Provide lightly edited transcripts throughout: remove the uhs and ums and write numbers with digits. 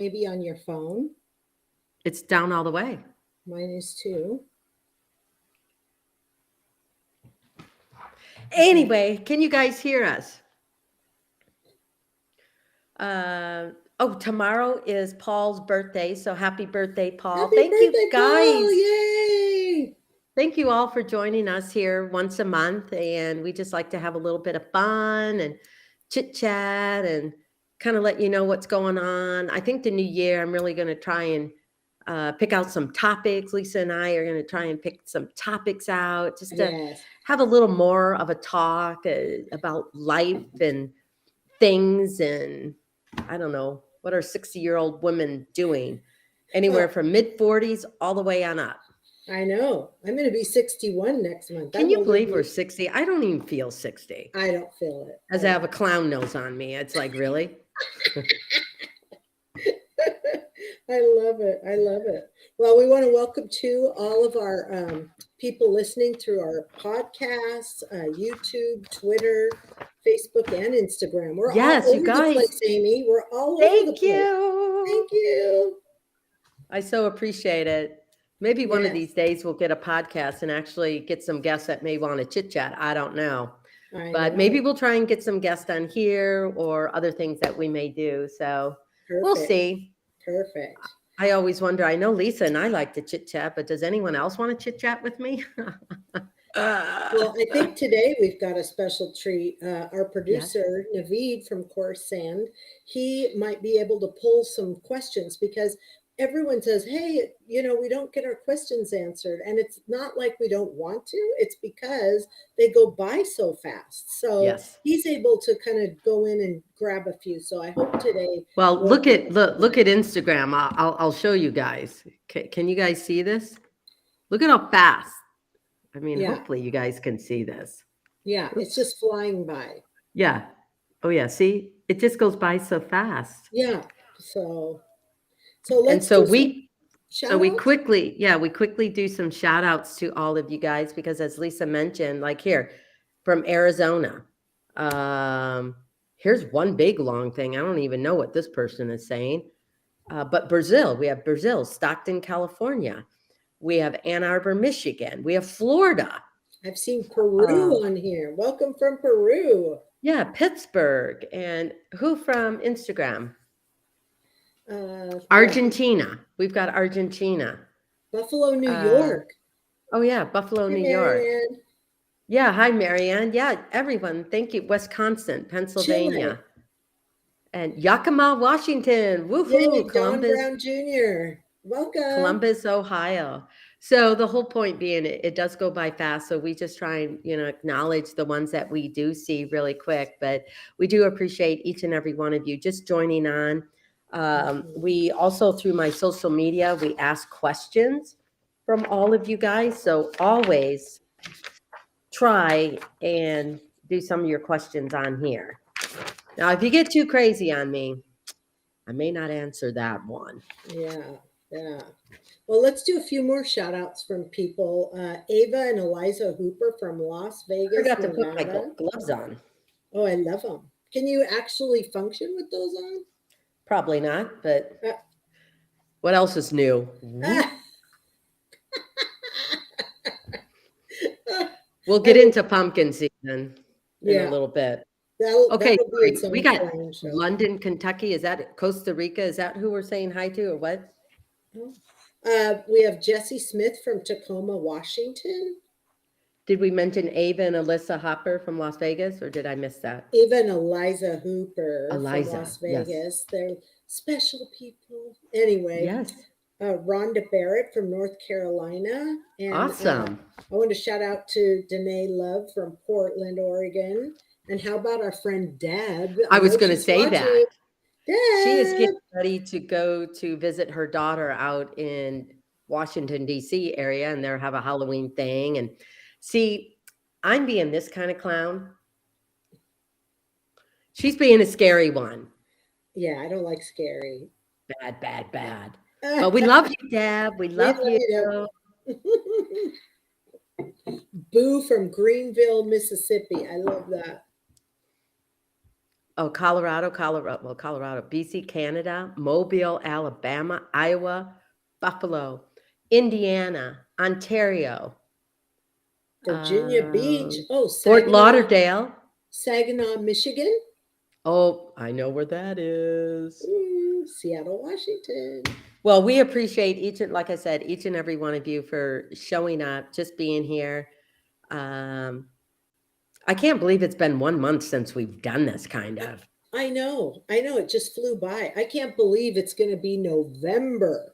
Maybe on your phone. It's down all the way. Mine is too. Okay. Anyway, can you guys hear us? Tomorrow is Paul's birthday. So happy birthday, Paul. Happy Thank you, birthday, Paul! guys. Yay! Thank you all for joining us here once a month. And we just like to have a little bit of fun and chit chat and kind of let you know what's going on. I think the new year, I'm really going to try and pick out some topics. Lisa and I are going to try and pick some topics out just to Yes. have a little more of a talk about life and things. And I don't know, what are 60-year-old women doing? Anywhere Well, from mid 40s all the way on up. I know. I'm going to be 61 next month. Can I'm you older than believe we're you. 60? I don't even feel 60. I don't feel it. As I have a clown nose on me. It's like, really? I love it. I love it. Well, we want to welcome to all of our people listening through our podcasts, YouTube, Twitter, Facebook, and Instagram. We're all Yes, you over the guys. place, Amy. We're all over the Thank place. you. Thank you. I so appreciate it. Maybe one of Yes, these days we'll get a podcast and actually get some guests that may want to chit chat. I don't know. I But maybe know. we'll try and get some guests on here or other things that we may do. So we'll Perfect. see. Perfect. I always wonder. I know Lisa and I like to chit chat, but does anyone else want to chit chat with me? Well, I think today we've got a special treat. Our Yes. producer, Naveed from Course Sand, he might be able to pull some questions because everyone says, hey, we don't get our questions answered. And it's not like we don't want to, it's because they go by so fast. So Yes. he's able to kind of go in and grab a few. So I hope today Well, we'll look be at able to look do at Instagram. I'll show you guys. Can you guys see this? Look at how fast. I that. mean, Yeah. hopefully you guys can see this. Yeah. It's Oops. just flying by. Yeah. Oh yeah. See, it just goes by so fast. Yeah. So And let's so do some we shout outs. quickly do some shout outs to all of you guys because as Lisa mentioned, like here from Arizona. Um, here's one big long thing. I don't even know what this person is saying. But Brazil, we have Brazil, Stockton, California. We have Ann Arbor, Michigan. We have Florida. I've seen Uh, Peru on here. Welcome from Peru. yeah, Pittsburgh. And who from Instagram? Well, Argentina. We've got Argentina. Buffalo, New Uh, York. oh, yeah, Buffalo, Hi, New York. Marianne. Yeah, hi, Marianne. Yeah, everyone. Thank you. Wisconsin, Chile. Pennsylvania, and Yakima, Washington. Woohoo! Yay, Don Brown Jr. Welcome. Columbus, Ohio. So the whole point being it does go by fast. So we just try and, acknowledge the ones that we do see really quick. But we do appreciate each and every one of you just joining on. Mhm. We also, through my social media, we ask questions from all of you guys. So always try and do some of your questions on here. Now, if you get too crazy on me, I may not answer that one. Yeah, yeah. Well, let's do a few more shout outs from people. Ava and Eliza Hooper from Las I Vegas, forgot to put my Nevada. gloves on. Oh, I love them. Can you actually function with those on? Probably not, but Uh, what else is new? Whoop. ah, We'll I get mean, into pumpkin season in a yeah, little bit. that'll Okay, be sorry. its We own got clown show. London, Kentucky. Is that Costa Rica? Is that who we're saying hi to or what? Oh. We have Jesse Smith from Tacoma, Washington. Did we mention Ava and Alyssa Hopper from Las Vegas or did I miss that? Even Eliza Hooper from Eliza. Las Yes. Vegas. They're special people. Anyway, Yes. Rhonda Barrett from North Carolina. And Awesome. I want to shout out to Danae Love from Portland, Oregon. And how about our friend Deb? I I was know going to she's say that. watching. She is getting Deb! ready to go to visit her daughter out in Washington, D.C. area, and they have a Halloween thing. And see, I'm being this kind of clown. She's being a scary one. Yeah, I don't like scary. Bad, bad, bad. But we love you, Deb. We We love love you. you, Deb. Boo from Greenville, Mississippi. I love that. Oh, Colorado, BC, Canada, Mobile, Alabama, Iowa, Buffalo, Indiana, Ontario, Virginia Beach. Oh, Fort Lauderdale. Saginaw, Michigan. Oh, I know where that is. Seattle, Washington. Well, we appreciate like I said, each and every one of you for showing up, just being here. Um, I can't believe it's been 1 month since we've done this kind I, of. I know. I know. It just flew by. I can't believe it's going to be November.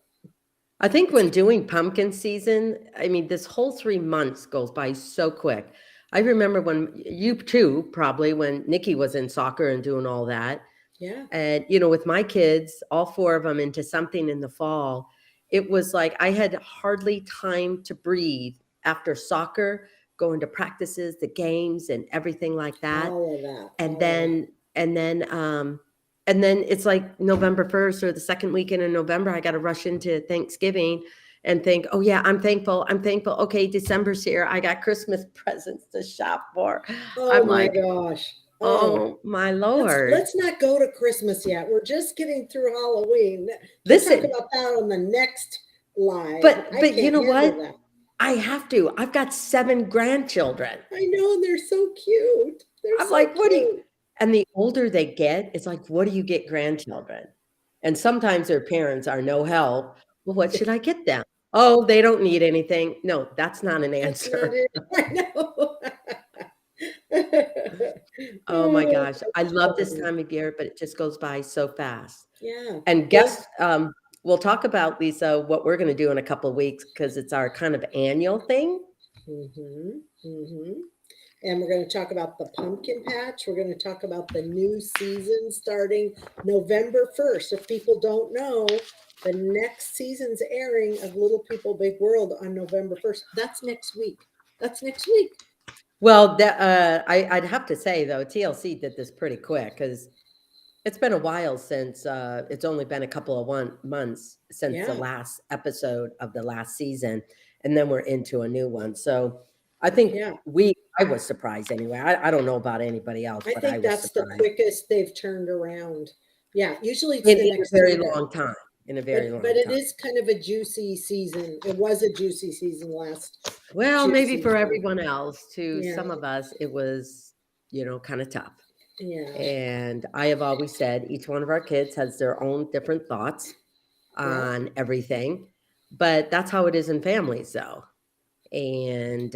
I think It's when doing pumpkin season, I mean, this whole 3 months goes by so quick. I remember when you too, probably when Nikki was in soccer and doing all that. yeah. And, with my kids, all four of them into something in the fall, it was like I had hardly time to breathe after soccer, going to practices, the games, and everything like that. All of that. And All of that. then, and then, um, and then it's like November 1st or the second weekend in November, I got to rush into Thanksgiving and think, oh yeah, I'm thankful. I'm thankful. Okay, December's here. I got Christmas presents to shop for. Oh I'm my like, gosh. Oh, oh my let's Lord. not go to Christmas yet. We're just getting through Halloween. We'll talk Listen, about that on the next live. but I but you can't know handle what? that. I have to. I've got 7 grandchildren. I know, and they're so cute. They're I'm so like, what do you? cute. And the older they get, it's like, what do you get grandchildren? And sometimes their parents are no help. Well, what should I get them? Oh, they don't need anything. No, that's not an That's not answer. it. I know. Oh my Oh, gosh. I love that's this funny. time of year, but it just goes by so fast. Yeah. And Big. we'll talk about, Lisa, what we're going to do in a couple of weeks because it's our kind of annual thing. Mm-hmm. Mm-hmm. And we're going to talk about the pumpkin patch. We're going to talk about the new season starting November 1st. If people don't know, the next season's airing of Little People Big World on November 1st. That's next week. That's next week. Well, I'd have to say, though, TLC did this pretty quick because it's been a while since it's only been a couple of 1 months since the Yeah. last episode of the last season, and then we're into a new one. So I think Yeah. I was surprised anyway. I don't know about anybody else, I but I think was that's the surprised quickest they've turned around. Yeah. Usually it's the in a next very 3 days. long time. In a very But long it time. is kind of a juicy season. It was a juicy season last Well, maybe juicy for season. everyone else, to Yeah. some of us, it was, kind of tough. Yeah. And I have always said each one of our kids has their own different thoughts Yeah. on everything, but that's how it is in families, though. And,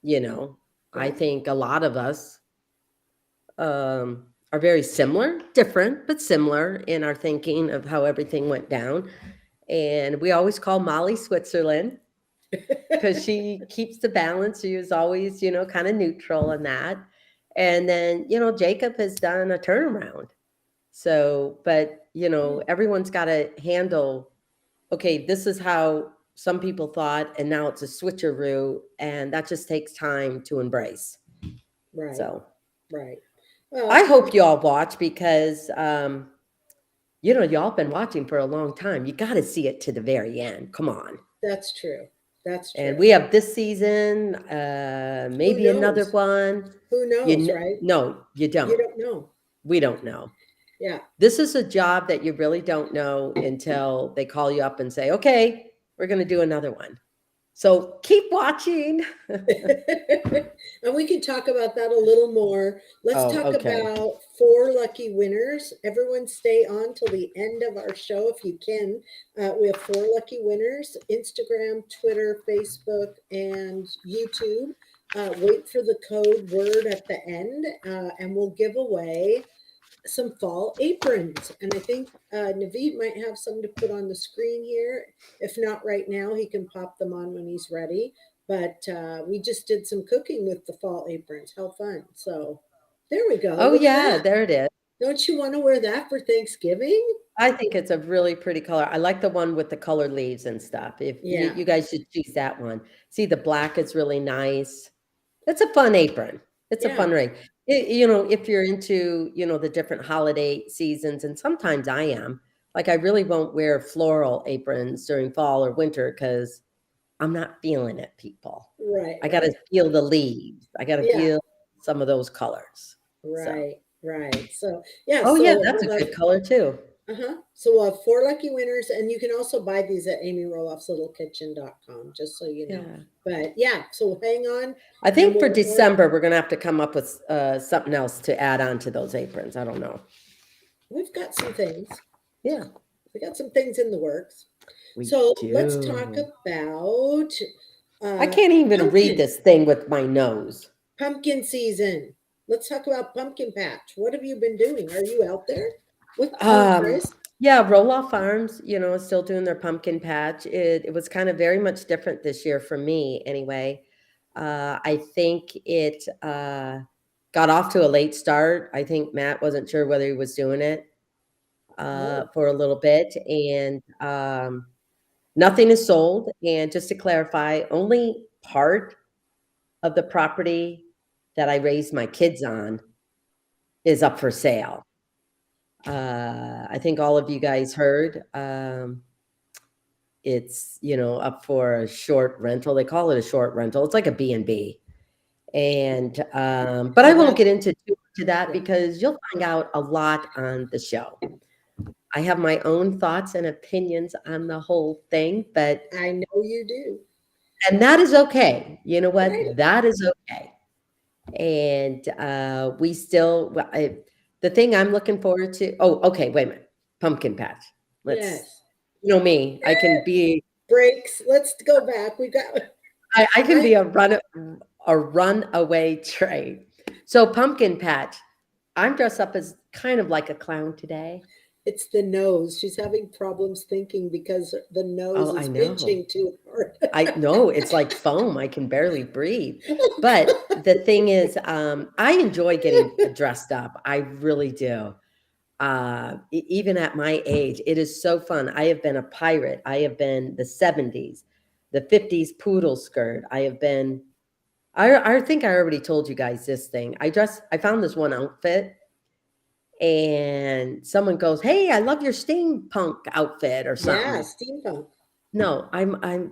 you know, I Yeah. think a lot of us are very similar, different, but similar in our thinking of how everything went down. And we always call Molly Switzerland because she keeps the balance. She is always, kind of neutral in that. And then, Jacob has done a turnaround. So, but, everyone's got to handle, okay, this is how some people thought, and now it's a switcheroo, and that just takes time to embrace. Right. So, Right. I Well, hope you all watch because, y'all been watching for a long time. You got to see it to the very end. Come on. that's true. That's And true. we have this season, Who maybe another knows? one. Who knows, right? No, you You don't. don't know. We don't know. Yeah. This is a job that you really don't know until they call you up and say, okay, we're going to do another one. So keep watching. And we can talk about that a little more. Let's Oh, talk okay. about 4 lucky winners. Everyone stay on till the end of our show if you can. We have 4 lucky winners: Instagram, Twitter, Facebook, and YouTube. Wait for the code word at the end, and we'll give away some fall aprons. And I think Naveed might have some to put on the screen here. If not right now, he can pop them on when he's ready. But we just did some cooking with the fall aprons. How fun. So there we go. Oh, Look at yeah, that. there it is. Don't you want to wear that for Thanksgiving? I think it's a really pretty color. I like the one with the colored leaves and stuff. If Yeah. you guys should choose that one. See, the black is really nice. It's a fun apron. It's a Yeah. fun ring. If you're into, the different holiday seasons, and sometimes I am, like I really won't wear floral aprons during fall or winter because I'm not feeling it, people. Right. I got to Right. feel the leaves. I got to Yeah. feel some of those colors. So, Right. Right. So yeah, Oh, yeah, so that's a we'll have good color too. so we'll have four lucky winners, and you can also buy these at amyroloffslittlekitchen.com, just so you know. Yeah. But yeah, so hang on I and think for we'll December, we're gonna have to come up with, something else to add on to those aprons. I don't know. we've got some things. Yeah, We got some things in the works. we So let's talk do. about I uh can't even read pumpkin. this thing with my nose. Pumpkin season. Let's talk about pumpkin patch. What have you been doing? Are you out there with Um, Chris? yeah, Roloff Farms, is still doing their pumpkin patch. It was kind of very much different this year for me anyway. I think it got off to a late start. I think Matt wasn't sure whether he was doing it Oh, for a little bit, and nothing is sold. And just to clarify, only part of the property that I raised my kids on is up for sale. I think all of you guys heard. It's, up for a short rental. They call it a short rental. It's like a B and B. And, but I oh, won't that's get into too much of that yeah. because you'll find out a lot on the show. I have my own thoughts and opinions on the whole thing, but I know you do. and that is okay. You know Right. what? That is okay. And, we still the thing I'm looking forward to okay, wait a minute. Pumpkin patch. Let's Yes. you know me, Breaks. Let's go back. We got I can I be a runaway train. So pumpkin patch, I'm dressed up as kind of like a clown today. it's the nose. She's having problems thinking because the nose Oh, I is know. pinching too hard. I know it's like foam. I can barely breathe. Oh, But God. the thing is, I enjoy getting dressed up. I really do. Even at my age, it is so fun. I have been a pirate. I have been the 70s, the 50s poodle skirt. I think I already told you guys this thing. I found this one outfit and someone goes, "Hey, I love your steampunk outfit," or Yeah, something. steampunk. No,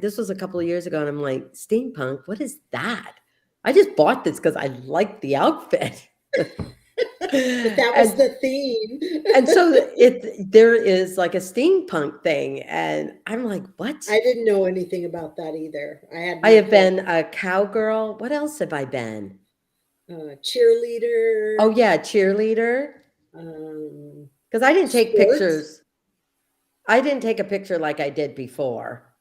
this was a couple of years ago, and I'm like, "Steampunk? What is that?" I just bought this because I like the outfit. But that was And the theme. so there is like a steampunk thing, and I'm like, "What?" I didn't know anything about that either. I had I no have clue. been a cowgirl. What else have I been? Oh Cheerleader, yeah, cheerleader. um, Because I didn't take sports. pictures. I didn't take a picture like I did before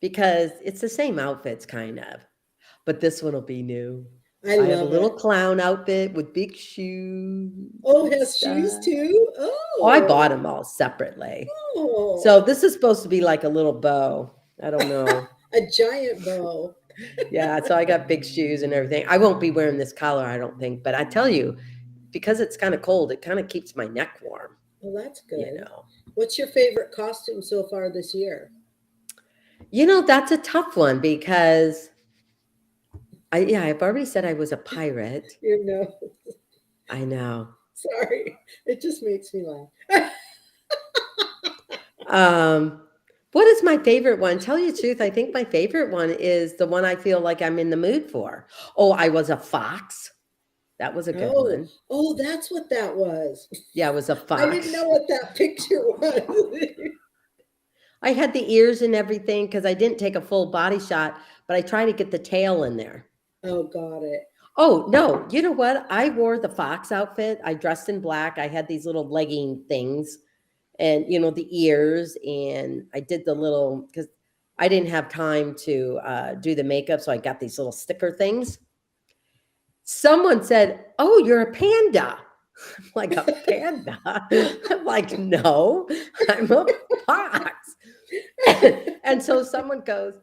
because it's the same outfits kind of. But this one will be new. I I have a love little it. clown outfit with big shoes Oh, it and has shoes stuff. too. Oh, I bought Oh, them all separately. So oh, this is supposed to be like a little bow. I don't know. a giant bow. Yeah, so I got big shoes and everything. I won't be wearing this collar, I don't think, but I tell you, because it's kind of cold, it kind of keeps my neck warm, Well, that's you good. know. What's your favorite costume so far this year? That's a tough one because I've already said I was a pirate. You know, I know. sorry, it just makes me laugh. Um, what is my favorite one? Tell you the truth, I think my favorite one is the one I feel like I'm in the mood for. Oh, I was a fox. That was a good Oh, one. oh, that's what that was. Yeah, I was a I didn't fox. know what that picture was. I had the ears and everything because I didn't take a full body shot, but I tried to get the tail in there. Oh, got it. Oh, no, you know what? I wore the fox outfit. I dressed in black. I had these little legging things and, the ears, and I did the little because I didn't have time to do the makeup, so I got these little sticker things. Someone said, "Oh, you're a panda." I'm like, "A panda?" I'm like, "No, I'm a fox." And so someone goes,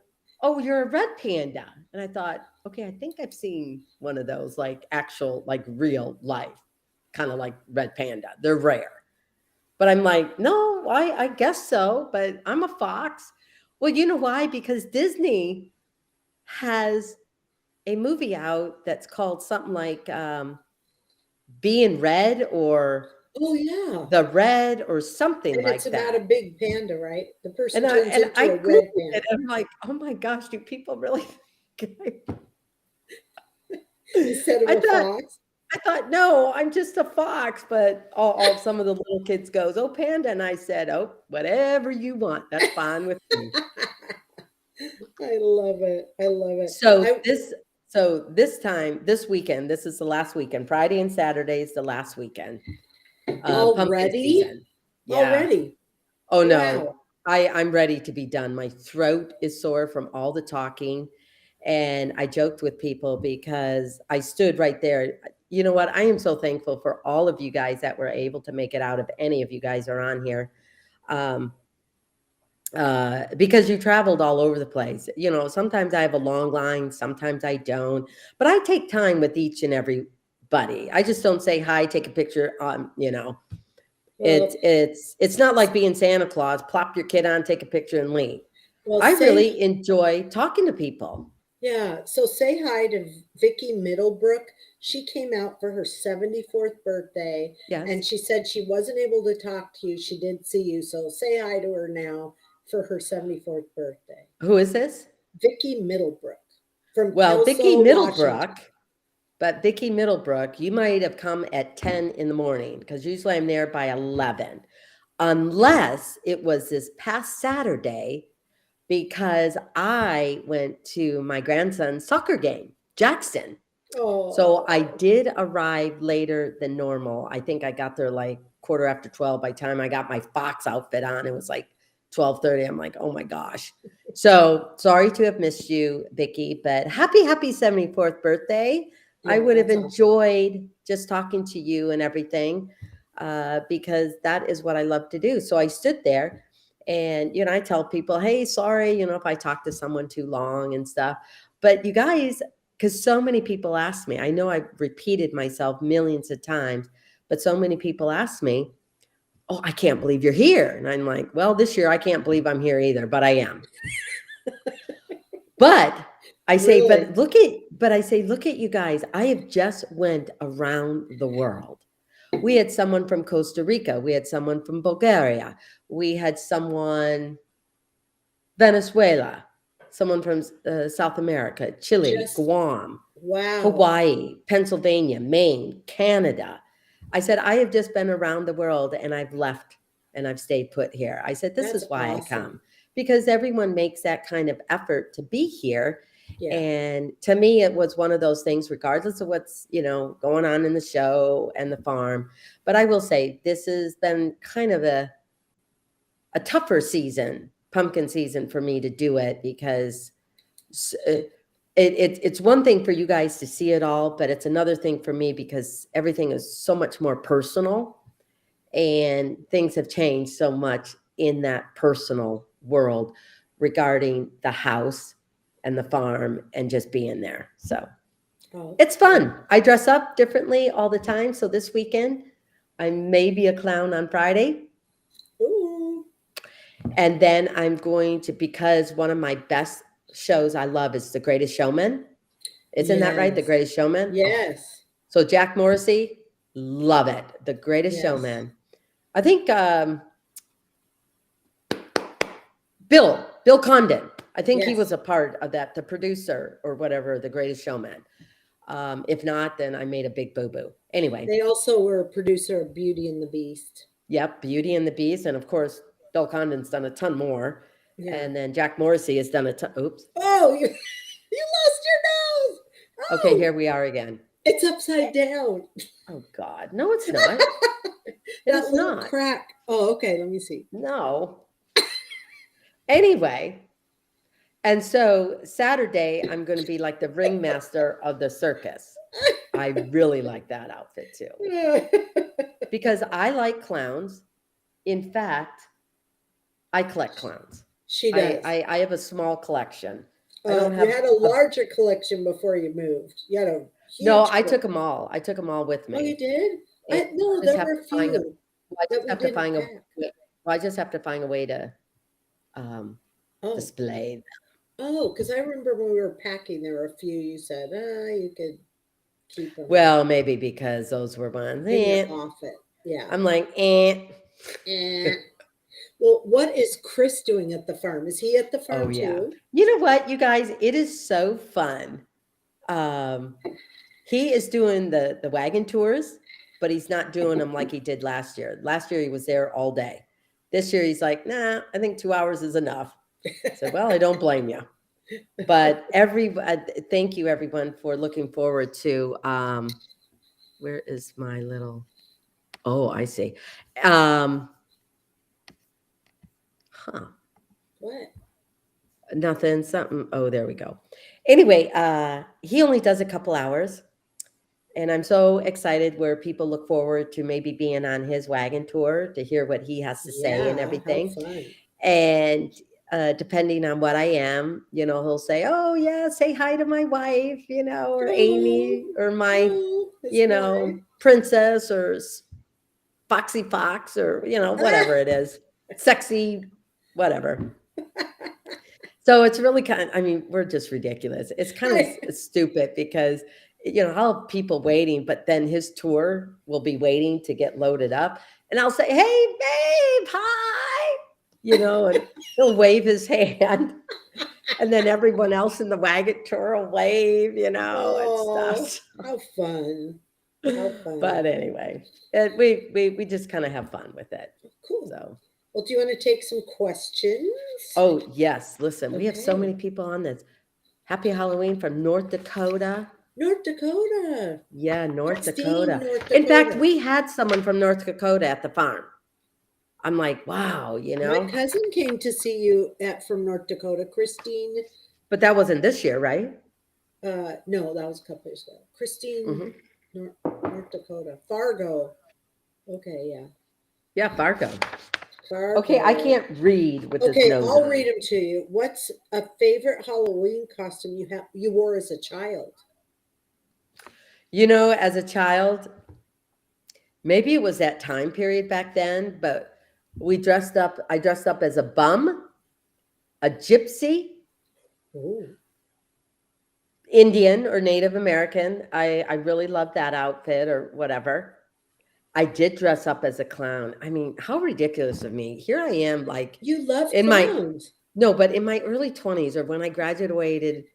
"Oh, you're a red panda." And I thought, okay, I think I've seen one of those, like actual, like real life, kind of like red panda. They're rare. But I'm like, no, I guess so, but I'm a fox. Well, you know why? Because Disney has a movie out that's called something like Being Red or Oh, yeah. The Red or something And it's like about a that. big panda, right? The And person I turns and into I a red Googled it, panda. and I'm like, "Oh my gosh, do people really think Instead of I a thought fox. I thought, "No, I'm just a fox," but all some of the little kids goes, "Oh, panda," and I said, "Oh, whatever you want, that's fine with me." I love it. I love it. So I this so this time, this weekend, this is the last weekend. Friday and Saturday is the last weekend, pumpkin already, season. Yeah. already. Oh, no. Wow. I'm ready to be done. My throat is sore from all the talking, and I joked with people because I stood right there. You know what? I am so thankful for all of you guys that were able to make it out, if any of you guys are on here. Um, because you traveled all over the place. You know, sometimes I have a long line, sometimes I don't, but I take time with each and everybody. I just don't say hi, take a picture. You know, Well, it's not like being Santa Claus. Plop your kid on, take a picture, and leave. well, I say really enjoy talking to people. yeah. So say hi to Vicky Middlebrook. She came out for her 74th birthday, and Yes. she said she wasn't able to talk to you. She did see you, so say hi to her now for her 74th birthday. Who is this? Vicky Middlebrook from Well, Vicky Kelso, Washington. Middlebrook. But Vicky Middlebrook, you might have come at 10 in the morning because usually I'm there by 11, unless it was this past Saturday because I went to my grandson's soccer game, Jackson. So I Oh, did arrive later than normal. I think I got there like quarter after 12. By the time I got my Fox outfit on, it was like 12:30. I'm like, oh my gosh. So sorry to have missed you, Vicky, but happy 74th birthday. I yeah, would have that's awesome. enjoyed just talking to you and everything, because that is what I love to do. So I stood there and, you know, I tell people, hey, sorry, you know, if I talk to someone too long and stuff. But you guys, because so many people ask me, I know I've repeated myself millions of times, but so many people ask me, oh, I can't believe you're here. And I'm like, well, this year I can't believe I'm here either, but I am. But Really? I say, look at you guys. I have just went around the world. We had someone from Costa Rica. We had someone from Bulgaria. We had someone Venezuela, someone from South America, Chile, Just Guam, wow. Hawaii, Pennsylvania, Maine, Canada. I said, I have just been around the world and I've left and I've stayed put here. I said, this That's is why I awesome. come because everyone makes that kind of effort to be here. Yeah. And to me, it was one of those things, regardless of what's, you know, going on in the show and the farm. But I will say, this has been kind of a tougher season, pumpkin season for me to do it because it's one thing for you guys to see it all, but it's another thing for me because everything is so much more personal and things have changed so much in that personal world regarding the house and the farm and just being there. So Oh, it's well, fun. I dress up differently all the time. So this weekend, I may be a clown on Friday. ooh, And then I'm going to, because one of my best shows I love is The Greatest Showman. Isn't that right? The yes. Greatest Showman? Oh, Yes. so Jack Morrissey, love it. The Greatest Yes. Showman. I think Bill Condon. I think he was Yes. a part of that, the producer or whatever, The Greatest Showman. If not, then I made a big boo boo. Anyway, They also were a producer of Beauty and the Beast. yep, Beauty and the Beast, and of course Bill Condon's done a ton more, Yeah. and then Jack Morrissey has done a ton. Oops. Oh, you, you lost your nose. Okay, Oh, here we are again. it's upside down. Oh God, no, it's not. It That is little not. crack. Oh, okay. Let me see. No. Anyway, and so Saturday, I'm going to be like the ringmaster of the circus. I really like that outfit too because I like clowns. In fact, I collect clowns. She I, does. I, I have a small collection. I don't You have had a a, larger collection before you moved. You had a no, huge I took collection. them all. I took them all with Oh, you me. did? And No, I just there have were to a find a, few I that just we have to didn't find a, pack. well, I just have to find a way to um, Oh, display. oh, because I remember when we were packing, there were a few you said, you could keep them Well, maybe because those were ones. in your office. Yeah. I'm like, eh. Eh. Well, what is Chris doing at the farm? Is he at the Oh farm yeah. too? You know what, you guys? It is so fun. Um, He is doing the wagon tours, but he's not doing them like he did last year. Last year he was there all day. This year he's like, nah, I think 2 hours is enough. I said, well, I don't blame you. But thank you everyone for looking forward to. Where is my little? Oh, I see. Um, huh. What? Nothing. Something. Oh, there we go. Anyway, he only does a couple hours. And I'm so excited where people look forward to maybe being on his wagon tour to hear what he has to say and Yeah, how everything. fun. And depending on what I am, he'll say, "Oh yeah, say hi to my wife," or Oh, Amy, or my, oh, his wife. princess, or Foxy Fox, or whatever it is, sexy, whatever. So it's really I mean, we're just ridiculous. It's kind of I, stupid because, I'll have people waiting, but then his tour will be waiting to get loaded up. And I'll say, hey, babe, hi, and he'll wave his hand. And then everyone else in the wagon tour will wave, and oh, stuff. how fun. How fun. But anyway, we just kind of have fun with it. Cool. So. Well, do you want to take some questions? Oh, yes. Listen, we have so Okay. many people on this. Happy Halloween from North Dakota. North Dakota. Yeah, North Christine, Dakota. North In fact, Dakota. we had someone from North Dakota at the farm. I'm like, wow, My cousin came to see you from North Dakota. Christine, but that wasn't this year, right? no, that was a couple years ago. Christine, Hmm. North Dakota. Fargo. Okay, yeah. Yeah, Fargo. Okay, I Fargo. can't read with this Okay, nose I'll on. read them to you. What's a favorite Halloween costume you wore as a child? As a child, maybe it was that time period back then, but I dressed up as a bum, a gypsy, Oh, Indian or Native American. I really loved that outfit or whatever. I did dress up as a clown. I mean, how ridiculous of me. Here I am, like you love in my clowns. no, but in my early 20s or when I graduated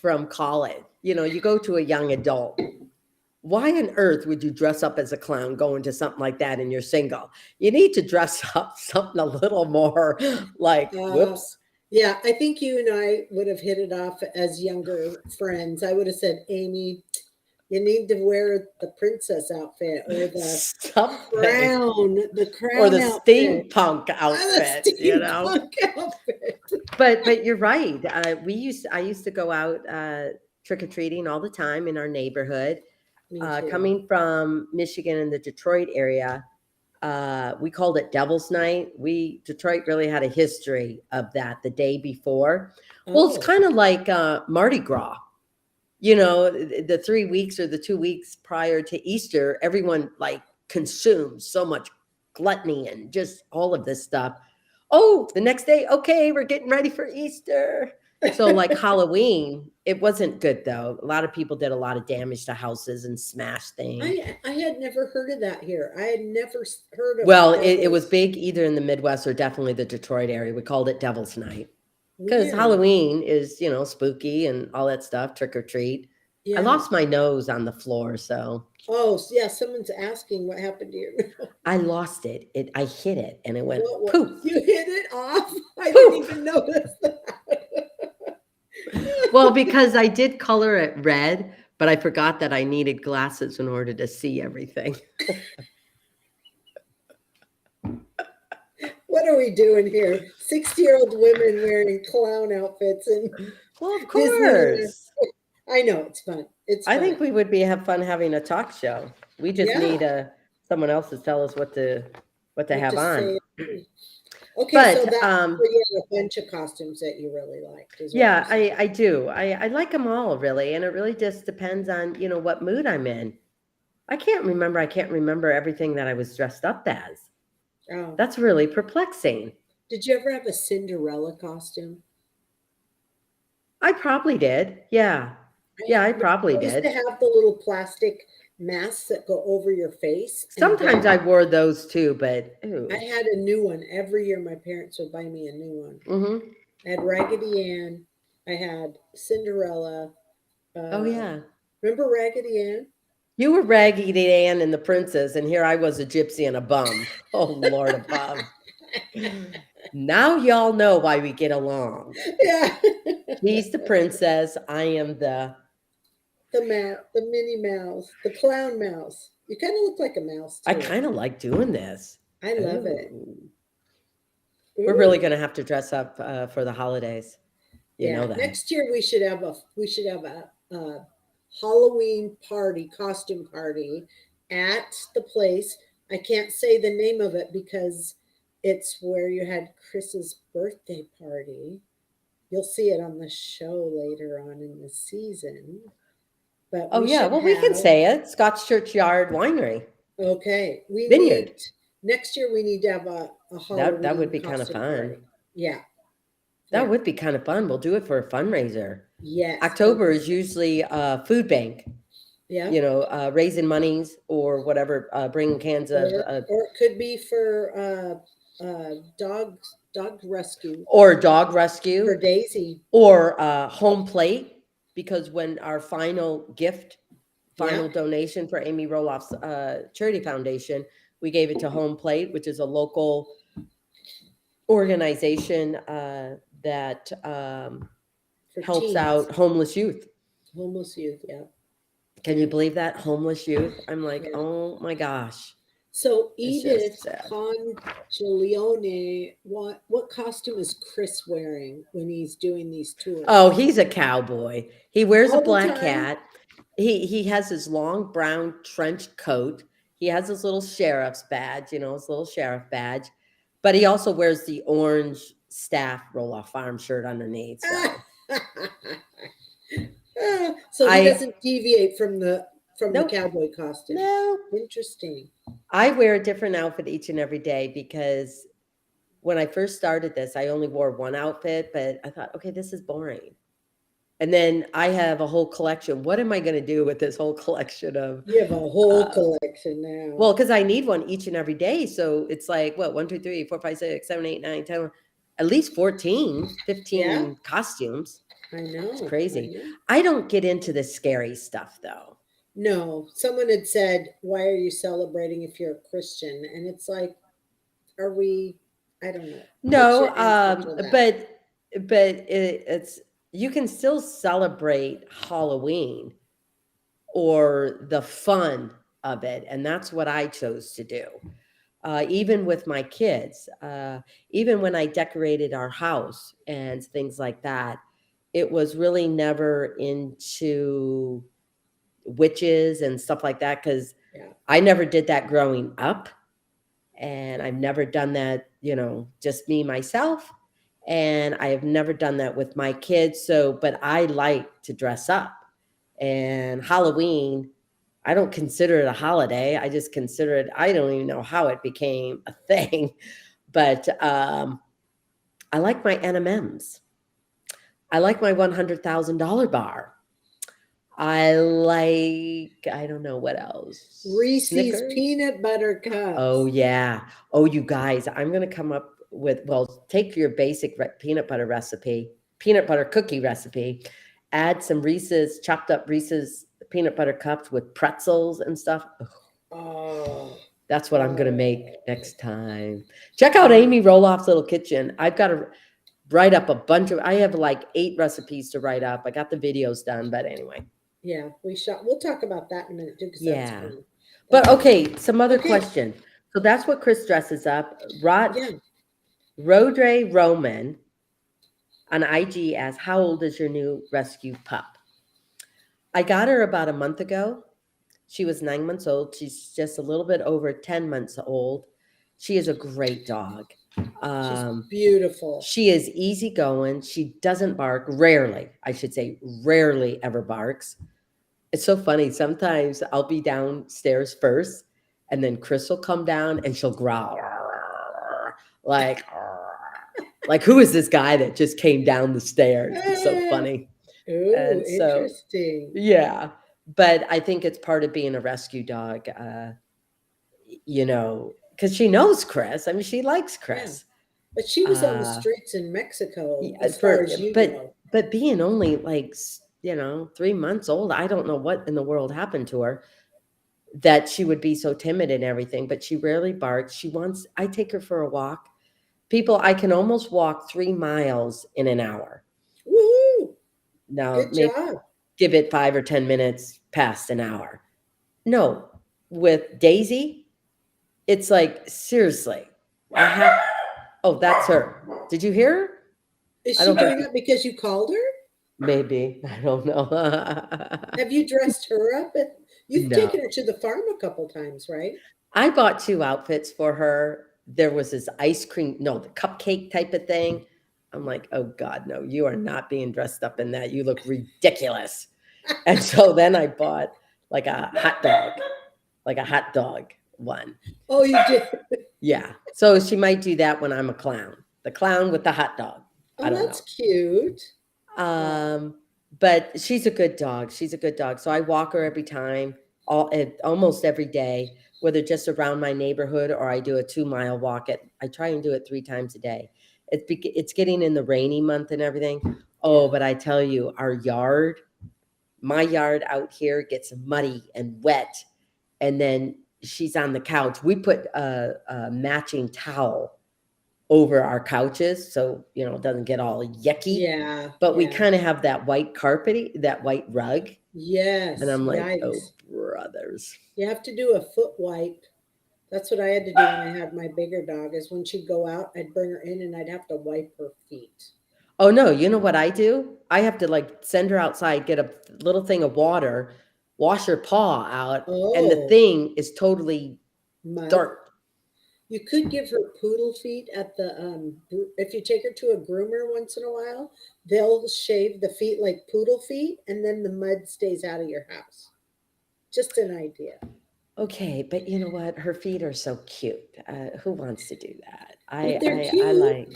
from college, you go to a young adult. Why on earth would you dress up as a clown going to something like that and you're single? You need to dress up something a little more like, Uh, whoops. yeah, I think you and I would have hit it off as younger friends. I would have said, Amy, you need to wear the princess outfit or Something. the Or the crown outfit. steampunk The outfit, steampunk outfit. But you're right. I used to go out trick or treating all the time in our neighborhood. Me too. Coming from Michigan in the Detroit area, we called it Devil's Night. Detroit really had a history of that the day before. Well, it's Oh, kind of like Mardi Gras. The 3 weeks or the 2 weeks prior to Easter, everyone like consumes so much gluttony and just all of this stuff. Oh, the next day, okay, we're getting ready for Easter. So, like Halloween, it wasn't good though. A lot of people did a lot of damage to houses and smashed things. I had never heard of that here. I had never heard of Well, it was devils. big either in the Midwest or definitely the Detroit area. We called it Devil's Night because Weird. Halloween is, spooky and all that stuff, trick or treat. I Yeah. lost my nose on the floor, so Oh, yeah. Someone's asking what happened to your nose. I lost it. I hit it and it went What? poof, You hit it off? I didn't even poof. notice that. Well, because I did color it red, but I forgot that I needed glasses in order to see everything. What are we doing here? 60-year-old women wearing clown outfits in Well, of Disneyland. course. I know it's fun. It's I fun. think we would have fun having a talk show. We just need Yeah. someone else to tell us what to What have to on. say? Okay, so But that so you had a bunch of costumes that you really liked, is what you're yeah, saying. I do. I like them all really, and it really just depends on what mood I'm in. I can't remember everything that I was dressed up as. Oh, That's really perplexing. did you ever have a Cinderella costume? I probably did. Yeah. Yeah, I probably They used to did. have the little plastic masks that go over your face, and Sometimes I wore those too, but I ooh. had a new one every year. My parents would buy me a new one. Mhm. I had Raggedy Ann. I had Cinderella. Oh Uh, yeah. Remember Raggedy Ann? You were Raggedy Ann and the princess, and here I was a gypsy and a bum. Oh, Lord above. Now y'all know why we get along. Yeah. She's the princess. I am the. The Minnie Mouse, the clown mouse. You kind of look like a mouse I too. kind of like doing this. I love it. Oh, we're really Ooh. going to have to dress up for the holidays. You Yeah. know that. Next year we should have a Halloween party, costume party at the place. I can't say the name of it because it's where you had Chris's birthday party. You'll see it on the show later on in the season. But Oh, we yeah. should Well, we can have, say it. Scotch Churchyard Winery okay, we need, Vineyard. next year we need to have a That would Halloween be kind of costume fun. party. Yeah, That yeah, would be kind of fun. We'll do it for a fundraiser. yes, October is usually a food bank, yeah. raising monies or whatever, bringing cans of, Or it could be for dog rescue or dog for rescue, Daisy. or home plate, because when our Yeah. final donation for Amy Roloff's charity foundation, we gave it to Home Plate, which is a local organization that For helps teens, out homeless youth. homeless youth. Yeah, Can you yeah, believe that? Homeless youth. I'm like, yeah. oh my gosh. So It's just Edith sad. Congileone, what costume is Chris wearing when he's doing these Oh, tours? he's a cowboy. He wears a All the black time. hat. He has his long brown trench coat. He has his little sheriff's badge, his little sheriff badge. But he also wears the orange staff Roloff farm shirt underneath. So So he I doesn't deviate from the nope, cowboy costume. no. Interesting. I wear a different outfit each and every day because when I first started this, I only wore one outfit, but I thought, okay, this is boring. And then I have a whole collection. What am I going to do with this whole collection of, You have a whole uh, collection now. well, because I need one each and every day. So it's like, what, 1, 2, 3, 4, 5, 6, 7, 8, 9, 10, at least 14, Yeah, 15 costumes. I It's know. I crazy. know. I don't get into the scary stuff though. No, someone had said, "Why are you celebrating if you're a Christian?" And it's like, are we? I don't know. What's No, your answer to that? but it's you can still celebrate Halloween or the fun of it, and that's what I chose to do. Even with my kids, even when I decorated our house and things like that, it was really never into witches and stuff like that because Yeah, I never did that growing up. And I've never done that, just me, myself. And I have never done that with my kids. So, but I like to dress up. And Halloween, I don't consider it a holiday. I just consider it, I don't even know how it became a thing. But I like my NMMs. I like my $100,000 bar. I don't know what else. Reese's Snickers. peanut butter Oh, cups. yeah. Oh, you guys, I'm gonna come up with, well, take your basic peanut butter recipe, peanut butter cookie recipe, add some Reese's, chopped up Reese's peanut butter cups with pretzels and stuff. Ugh, Oh, that's what I'm gonna make oh, next time. Check out yeah, Amy Roloff's Little Kitchen. I've got to write up a bunch of, I have like 8 recipes to write up. I got the videos done, but anyway. yeah. We'll talk about that in a minute too, because that's Yeah. fun. But That's fun. okay, some other Okay. question. So that's what Chris dresses up. Yeah. Rodre Roman on IG asks, how old is your new rescue pup? I got her about a month ago. She was 9 months old. She's just a little bit over 10 months old. She is a great dog. She's Um, beautiful. she is easygoing. She doesn't bark, rarely, I should say, rarely ever barks. It's so funny. Sometimes I'll be downstairs first, and then Chris will come down and she'll growl like, who is this guy that just came down the stairs? It's so funny. Oh, And so, interesting. yeah, but I think it's part of being a rescue dog, because she knows Chris. I mean, she likes Yeah. Chris. But she was on the Uh, streets in Mexico, yeah, as far as you but know. being only like 3 months old. I don't know what in the world happened to her that she would be so timid and everything, but she rarely barks. I take her for a walk. People, I can almost walk 3 miles in an hour. Woohoo! Now, Good maybe job. give it 5 or 10 minutes past an hour. No, with Daisy, it's like, seriously, I have, oh, that's her. Did you hear her? Is I she don't think, doing that because you called her? maybe, I don't know. Have you dressed her up? You've No. taken her to the farm a couple times, right? I bought 2 outfits for her. There was this ice cream, no, the cupcake type of thing. I'm like, "Oh god, no, you are not being dressed up in that. You look ridiculous." And so then I bought like a hot dog one. Oh, you did. Yeah. So she might do that when I'm a clown. The clown with the hot dog. I Oh, don't that's know. cute. Um, but she's a good dog. She's a good dog. So I walk her every time, almost every day, whether just around my neighborhood or I do a 2-mile walk. I try and do it 3 times a day. It's getting in the rainy month and everything. Oh, Yeah. but I tell you, my yard out here gets muddy and wet, and then she's on the couch. We put a matching towel over our couches so it doesn't get all yucky. Yeah. But we Yeah. kind of have that that white rug, and Yes. I'm like, oh Yikes. brothers. You have to do a foot wipe. That's what I had to do when I had my bigger dog, is when she'd go out, I'd bring her in and I'd have to wipe her feet. Oh no, you know what I do? I have to like send her outside, get a little thing of water, wash her paw out, and the Oh, thing is totally mud. dirt. You could give her poodle feet at the if you take her to a groomer once in a while, they'll shave the feet like poodle feet, and then the mud stays out of your house. Just an idea. Okay, but you know what? Her feet are so cute. Who wants to do that? But they're I cute. like,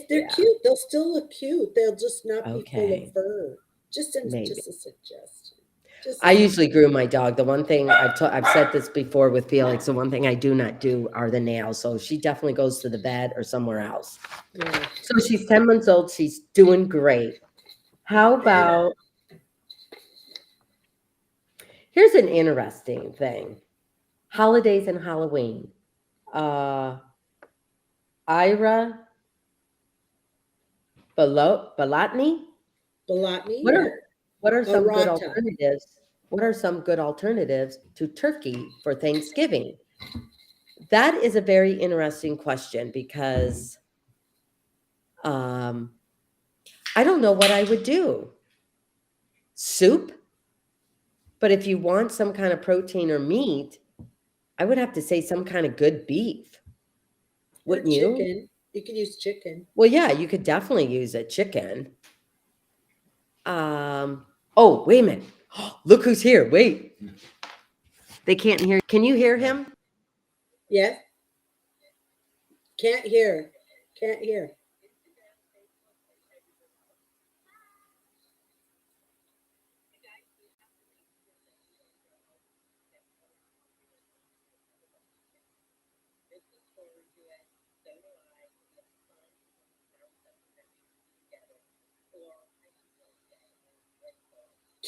They're yeah. cute. They'll still look cute. They'll just not be full of Okay, fur. maybe. Just a suggestion. Just a I suggestion. usually groom my dog. The one thing I've said this before with Felix, the one thing I do not do are the nails. So she definitely goes to the vet or somewhere else. Yeah. So she's 10 months old. She's doing great. How about, here's an interesting thing. Holidays and Halloween. Uh, Ira Balatni. Balotny, What yeah. are what are some good Arata. alternatives? What are some good alternatives to turkey for Thanksgiving? That is a very interesting question because um, I don't know what I would do. Soup? But if you want some kind of protein or meat, I would have to say some kind of good beef. Or Wouldn't you? chicken. You could use chicken. Well, yeah, you could definitely use a chicken. Um, oh, wait a minute. Look who's here. Wait. They can't hear. Can you hear him? Yes? Can't hear. Can't hear.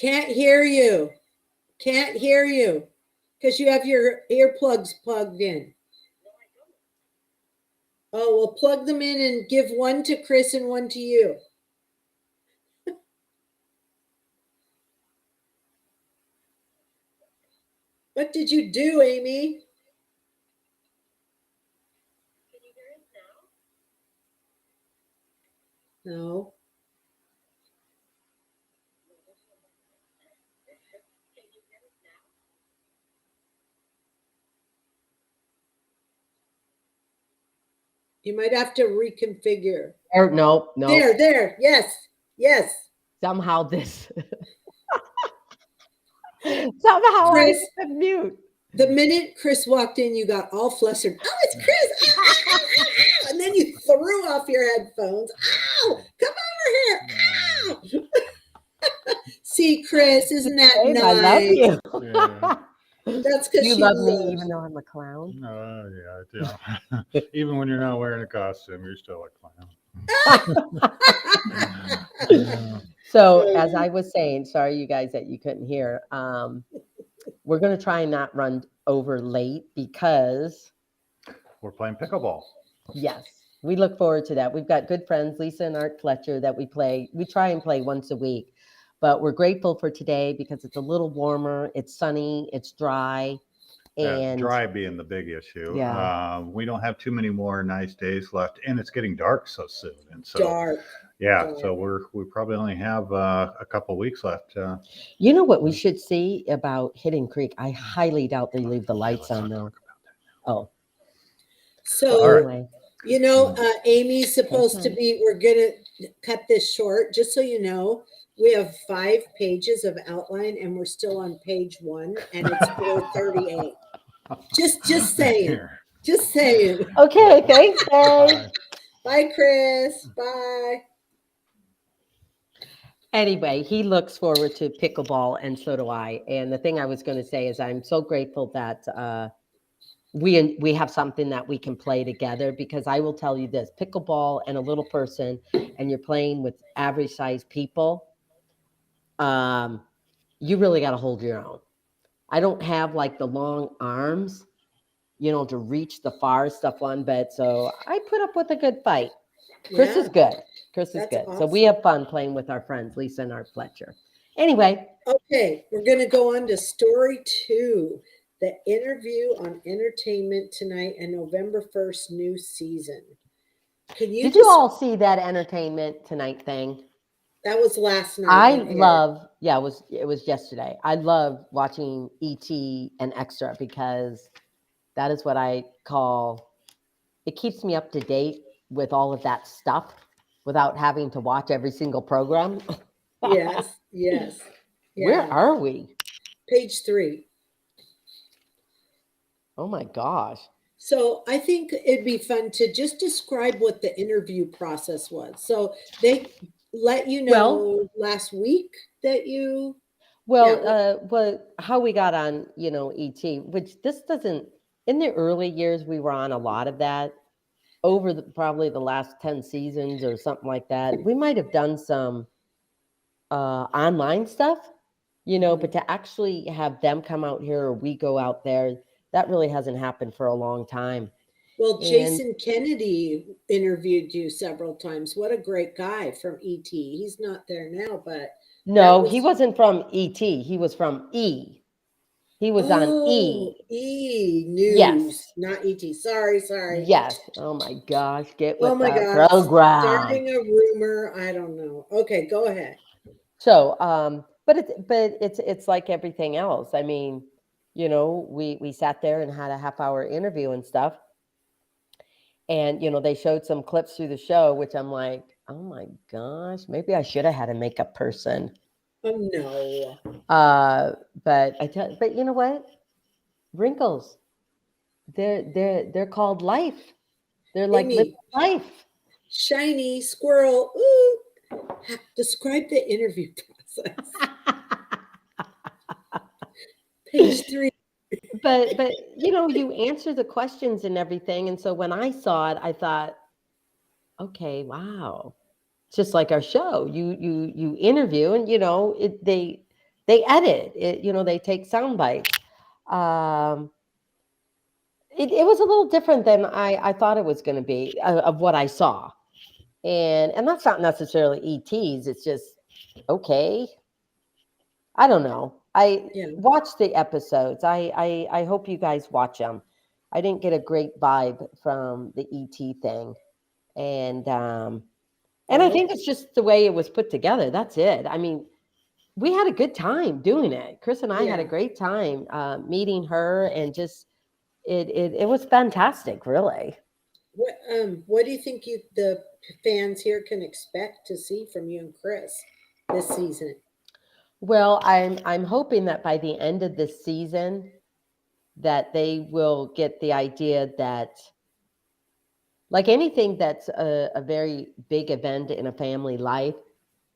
Can't hear you. Can't hear you. Because you have your earplugs plugged in. Oh, well, plug them in and give one to Chris and one to you. What did you do, Amy? No. You might have to reconfigure. Or no, no. There. Yes. Yes. Somehow this. Somehow I Chris, hit the mute. the minute Chris walked in, you got all flustered. Oh, it's Chris. Ow, ow, ow, ow, ow. And then you threw off your headphones. Ow, come over here. Ow. See, Chris, isn't that Babe, I love nice? you. Yeah. That's because You she love me loves even you. though I'm a clown. Yeah. Even when you're not wearing a costume, you're still a clown. Yeah. So as I was saying, sorry you guys that you couldn't hear. We're going to try and not run over late because We're playing pickleball. yes, we look forward to that. We've got good friends, Lisa and Art Fletcher, that we try and play once a week. But we're grateful for today because it's a little warmer, it's sunny, it's dry. And dry being the big issue. Yeah. We don't have too many more nice days left, and it's getting dark so soon. And so, Dark. yeah, dark. so we probably only have a couple weeks left. You know what we should see about Hidden Creek? I highly doubt they leave the lights let's on not though. talk about Oh, So, All right. anyway. you know, Amy's supposed to Okay. be, we're going to cut this short. Just so you know, we have 5 pages of outline and we're still on page 1 and it's 4:38. Just saying. Here. Just saying. Okay, thanks, Dave. Bye. Bye, Chris. Bye. Anyway, he looks forward to pickleball, and so do I. And the thing I was going to say is I'm so grateful that we have something that we can play together, because I will tell you this, pickleball and a little person, and you're playing with average sized people, you really got to hold your own. I don't have like the long arms, to reach the far stuff on bed. So I put up with a good fight. Chris is good. Chris is That's good. So we awesome. have fun playing with our friends, Lisa and Art Fletcher. Anyway. Okay, we're going to go on to story 2, the interview on entertainment tonight and November 1st, new season. Did you all see that entertainment tonight thing? That was last night. I love, it was yesterday. I love watching ET and Extra because that is what I call, it keeps me up to date with all of that stuff without having to watch every single program. Yes. Where are we? Page 3. Oh my gosh. So I think it'd be fun to just describe what the interview process was. So they let you know last week that you. How we got on, ET, which this doesn't, in the early years, we were on a lot of that over probably the last 10 seasons or something like that. We might have done some online stuff, but to actually have them come out here or we go out there, that really hasn't happened for a long time. Well, Jason Kennedy interviewed you several times. What a great guy from ET. He's not there now, but. No, he wasn't from ET. He was from E. He was on E. E News. Yes. Not ET. Sorry. Yes. Oh my gosh. Get with the gosh. program. Starting a rumor. I don't know. Okay, go ahead. So, but it's like everything else. I mean, we sat there and had a half-hour interview and stuff. And, they showed some clips through the show, which I'm like, oh my gosh, maybe I should have had a makeup person. Oh no. But you know what? Wrinkles. They're called life. They're like living life. Shiny squirrel. Ooh. Describe the interview process. Page 3. But you answer the questions and everything. And so when I saw it, I thought, okay, wow. It's just like our show. You interview and they edit it, they take sound bites. It was a little different than I thought it was going to be of what I saw. And that's not necessarily ETs. It's just, okay. I don't know. I watched the episodes. I hope you guys watch them. I didn't get a great vibe from the ET thing. And I think it's just the way it was put together. That's it. I mean, we had a good time doing it. Chris and I had a great time meeting her, and just it was fantastic, really. What do you think the fans here can expect to see from you and Chris this season? Well, I'm hoping that by the end of this season that they will get the idea that, like anything that's a very big event in a family life,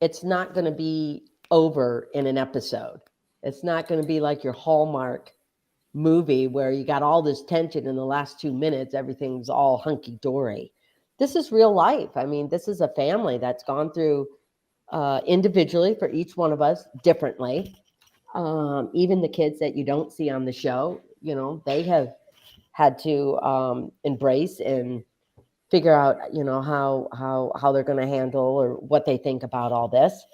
it's not going to be over in an episode. It's not going to be like your Hallmark movie where you got all this tension in the last 2 minutes, everything's all hunky-dory. This is real life. I mean, this is a family that's gone through individually for each one of us differently. Even the kids that you don't see on the show, they have had to embrace and figure out, how they're going to handle or what they think about all this.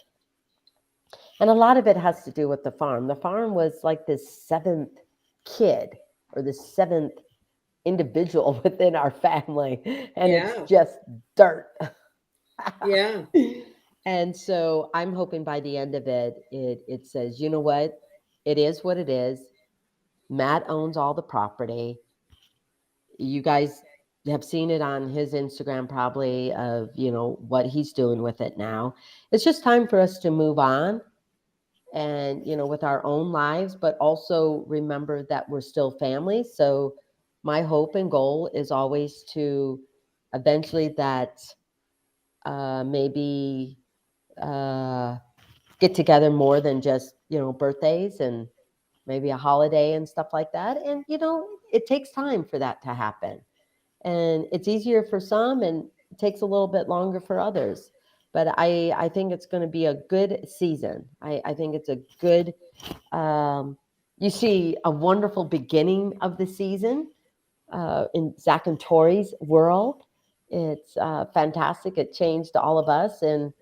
And a lot of it has to do with the farm. The farm was like this seventh kid or the seventh individual within our family, and it's Yeah. just dirt. Yeah. And so I'm hoping by the end of it says, you know what? It is what it is. Matt owns all the property. You guys have seen it on his Instagram probably of, what he's doing with it now. It's just time for us to move on and, with our own lives, but also remember that we're still family. So my hope and goal is always to eventually that maybe get together more than just, birthdays and maybe a holiday and stuff like that. And, it takes time for that to happen. And it's easier for some and it takes a little bit longer for others. But I think it's going to be a good season. I think it's a good, you see a wonderful beginning of the season in Zach and Tori's world. It's fantastic. It changed all of us and,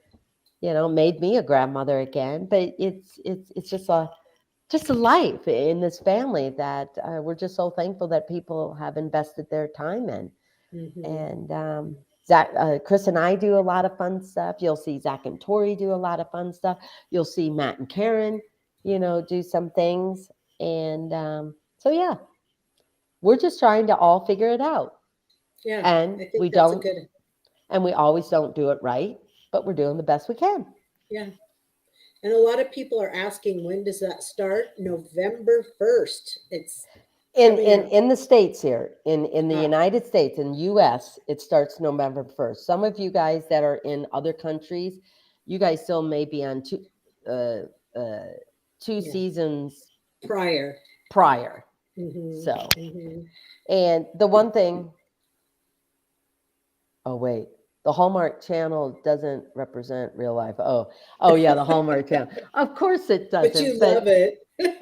made me a grandmother again. But it's just a life in this family that we're just so thankful that people have invested their time in. And Zach, Chris and I do a lot of fun stuff. You'll see Zach and Tori do a lot of fun stuff. You'll see Matt and Karen, do some things. And so, yeah, we're just trying to all figure it out. Yeah. And I think we that's a don't, good. and we always don't do it right, but we're doing the best we can. Yeah. And a lot of people are asking, when does that start? November 1st. It's In coming in up. in the states here, in the Ah, United States, in US, it starts November 1st. Some of you guys that are in other countries, you guys still may be on uh, uh, two yeah. seasons Prior. prior. Hmm. So, Hmm. and the one thing, oh wait, the Hallmark Channel doesn't represent real life. Oh yeah, the Hallmark Channel. Of course it But you doesn't, love it. but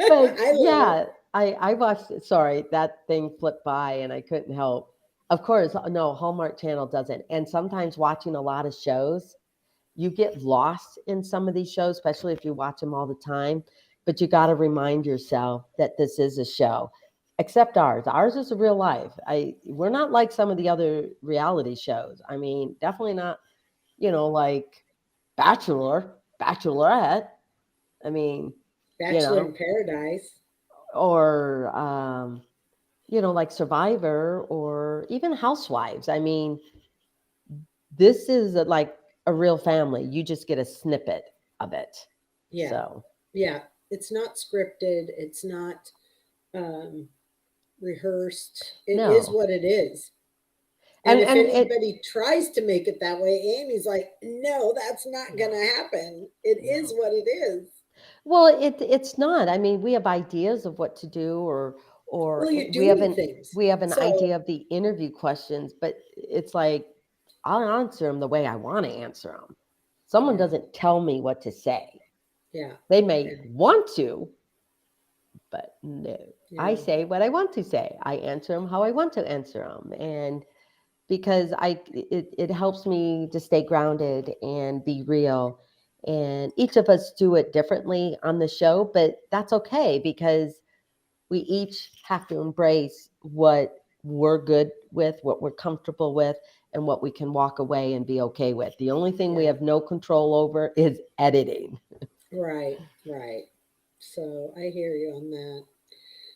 I love it. yeah, I watched it. Sorry, that thing flipped by and I couldn't help. Of course, no, Hallmark Channel doesn't. And sometimes watching a lot of shows, you get lost in some of these shows, especially if you watch them all the time. But you got to remind yourself that this is a show. Except ours. Ours is a real life. We're not like some of the other reality shows. I mean, definitely not, like Bachelorette. I mean, you Bachelor know, in Paradise. or like Survivor or even Housewives. I mean, this is like a real family. You just get a snippet of it. Yeah. So Yeah. It's not scripted. It's not um, rehearsed. It is no, what it is. And and if and it anybody tries to make it that way, Amy's like, no, that's not going to happen. It is no. what it is. Well, it's not. I mean, we have ideas of what to do, or Well, you're we have doing an things. we have an So, idea of the interview questions, but it's like I'll answer them the way I want to answer them. Someone yeah. doesn't tell me what to say. Yeah. They may Yeah. want to, but no. I Yeah. say what I want to say. I answer them how I want to answer them, and because it helps me to stay grounded and be real. And each of us do it differently on the show, but that's okay because we each have to embrace what we're good with, what we're comfortable with, and what we can walk away and be okay with. The only thing we Yeah. have no control over is editing. Right. Right. So I hear you on that.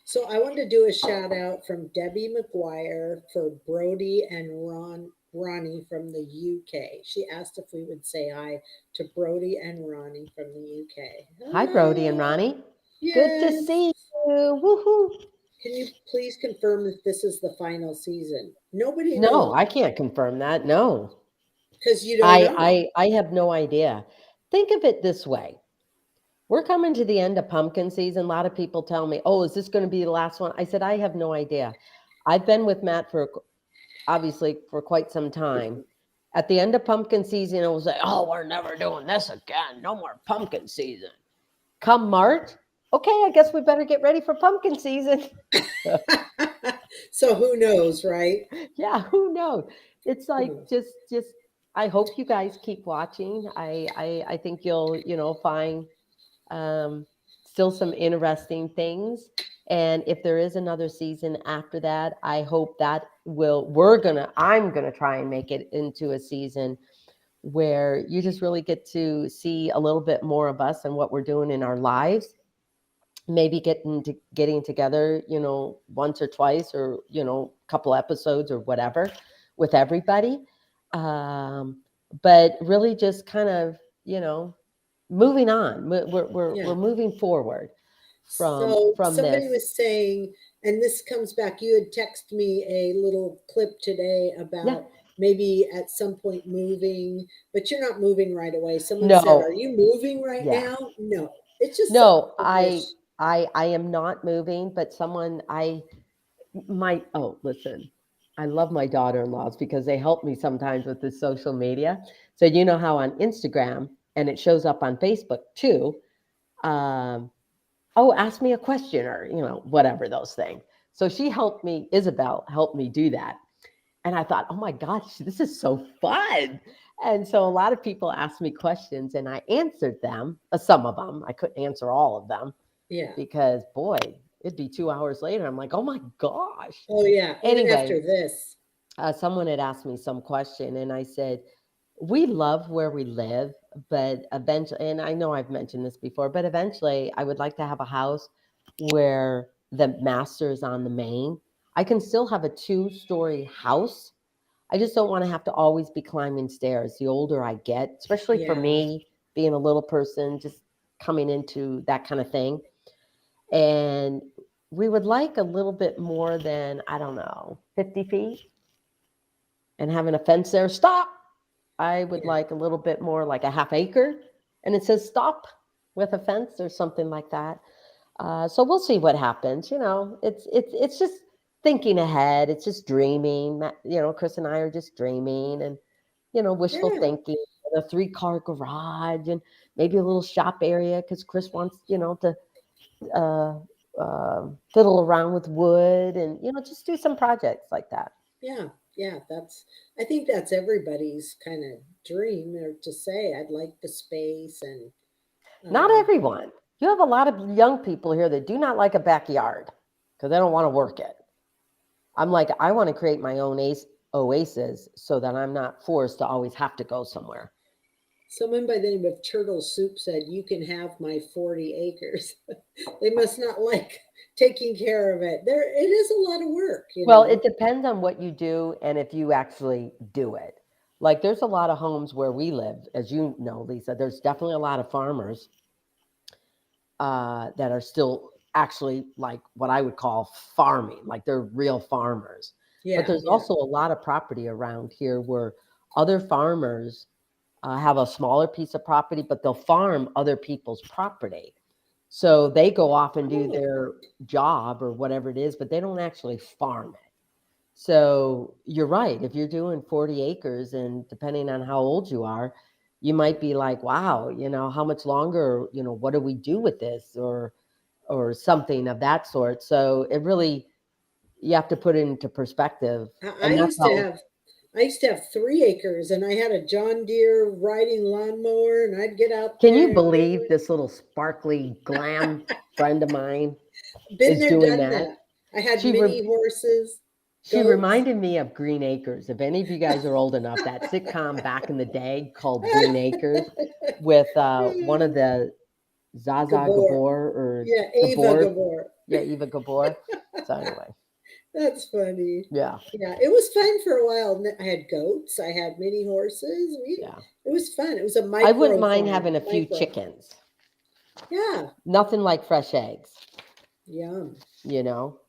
So I want to do a shout out from Debbie McGuire for Brody and Ronnie from the UK. She asked if we would say hi to Brody and Ronnie from the UK. Hi, Brody and Hello. Ronnie. Good to Yes. see you. Woohoo. Can you please confirm that this is the final season? Nobody No, knows I can't confirm that. No. because you don't know. I have no idea. Think of it this way. We're coming to the end of pumpkin season. A lot of people tell me, "Oh, is this going to be the last one?" I said, "I have no idea." I've been with Matt for obviously for quite some time, At the end of pumpkin season, it was like, oh, we're never doing this again. No more pumpkin season. Come March, okay, I guess we better get ready for pumpkin season. So who knows, right? Yeah, who knows? It's Who like knows? just I hope you guys keep watching. I think you'll, find still some interesting things. And if there is another season after that, I hope that I'm gonna try and make it into a season where you just really get to see a little bit more of us and what we're doing in our lives. Maybe getting together, once or twice, or a couple episodes or whatever, with everybody. Um, but really just kind of, moving on. We're Yeah. moving forward So from somebody this. was saying, and this comes back, you had texted me a little clip today Yeah. about maybe at some point moving, but you're not moving right away. Someone said, No. are you moving right Yeah. now? No, it's just something No, I wish. I am not moving, but someone I my oh, listen. I love my daughter-in-laws because they help me sometimes with the social media. So you know how on Instagram, and it shows up on Facebook too. Um, oh, ask me a question, or whatever those things. So she helped me, Isabel helped me do that. And I thought, oh my gosh, this is so fun. And so a lot of people asked me questions and I answered them, some of them. I couldn't answer all of them Yeah. because, boy, it'd be 2 hours later. I'm like, oh my gosh. Oh, yeah. Even Anyway, after this. someone had asked me some question and I said, we love where we live, but eventually, and I know I've mentioned this before, but eventually I would like to have a house where the master is on the main. I can still have a 2-story house. I just don't want to have to always be climbing stairs the older I get, especially for Yeah. me being a little person, just coming into that kind of thing. And we would like a little bit more than, I don't know, 50 feet, and having a fence there. Stop. I would Yeah. like a little bit more, like a half acre, and it says stop with a fence or something like that. So we'll see what happens. It's just thinking ahead. It's just dreaming. Chris and I are just dreaming and wishful Yeah. thinking. And a 3-car garage and maybe a little shop area because Chris wants to uh, fiddle around with wood and just do some projects like that. Yeah. Yeah. I think that's everybody's kind of dream, or to say, I'd like the space and, Not um, everyone. You have a lot of young people here that do not like a backyard because they don't want to work it. I'm like, I want to create my own oasis so that I'm not forced to always have to go somewhere. someone by the name of Turtle Soup said, you can have my 40 acres. They must not like taking care of it. It is a lot of work, you Well, it know. depends on what you do and if you actually do it. Like, there's a lot of homes where we live, as you know, Lisa, there's definitely a lot of farmers that are still actually like what I would call farming, like they're real farmers. But Yeah, there's yeah. also a lot of property around here where other farmers have a smaller piece of property, but they'll farm other people's property. So they go off and do Oh, their job or whatever it is, but they don't actually farm it. So you're right. If you're doing 40 acres and depending on how old you are, you might be like, wow, how much longer, what do we do with this or something of that sort. So it really, you have to put it into perspective. I And that's used to how, have I used to have 3 acres, and I had a John Deere riding lawnmower, and I'd get out can you there and do believe this little sparkly glam friend of mine it. Been is there, doing done that? that. I had She re- mini horses, She goats. reminded me of Green Acres. If any of you guys are old enough, that sitcom back in the day called Green Acres with one of the Zaza Gabor. Gabor or Yeah, Ava Gabor. Gabor. Yeah, Eva Gabor. So anyway, That's funny. yeah, Yeah, it was fun for a while. I had goats. I had mini horses. yeah. It was fun. It was a I wouldn't micro mind farm. having a few Micro. chickens. Yeah. Nothing like fresh eggs, Yum. you know?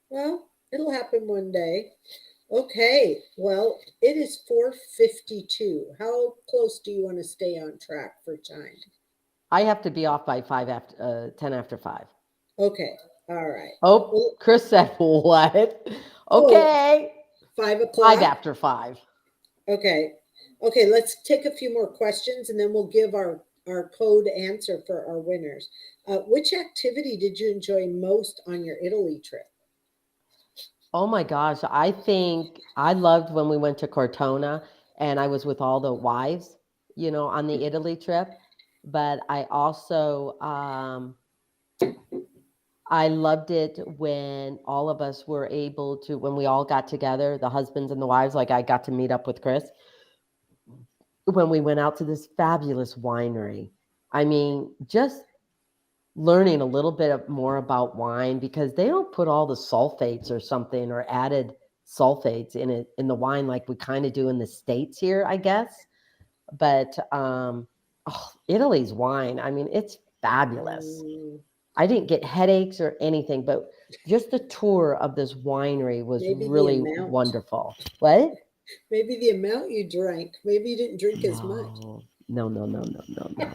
Well, it'll happen one day. Okay. Well, it is 4:52. How close do you want to stay on track for time? I have to be off by 10 after 5. Okay. All right. Oh, Well, Chris said what? oh, Okay, 5 5 o'clock. after 5. Okay. Okay, let's take a few more questions and then we'll give our code answer for our winners. Which activity did you enjoy most on your Italy trip? Oh my gosh, I think I loved when we went to Cortona and I was with all the wives, on the Italy trip. But I also I loved it when all of us were able to, when we all got together, the husbands and the wives, like I got to meet up with Chris when we went out to this fabulous winery. I mean, just learning a little bit more about wine because they don't put all the sulfates or something or added sulfates in it in the wine like we kind of do in the States here, I guess. But Italy's wine, I mean, it's fabulous. Mm, I didn't get headaches or anything, but just the tour of this winery was maybe the really amount. wonderful. What? Maybe the amount you drank. Maybe you didn't drink as much. No, no, no, no, no, no, no.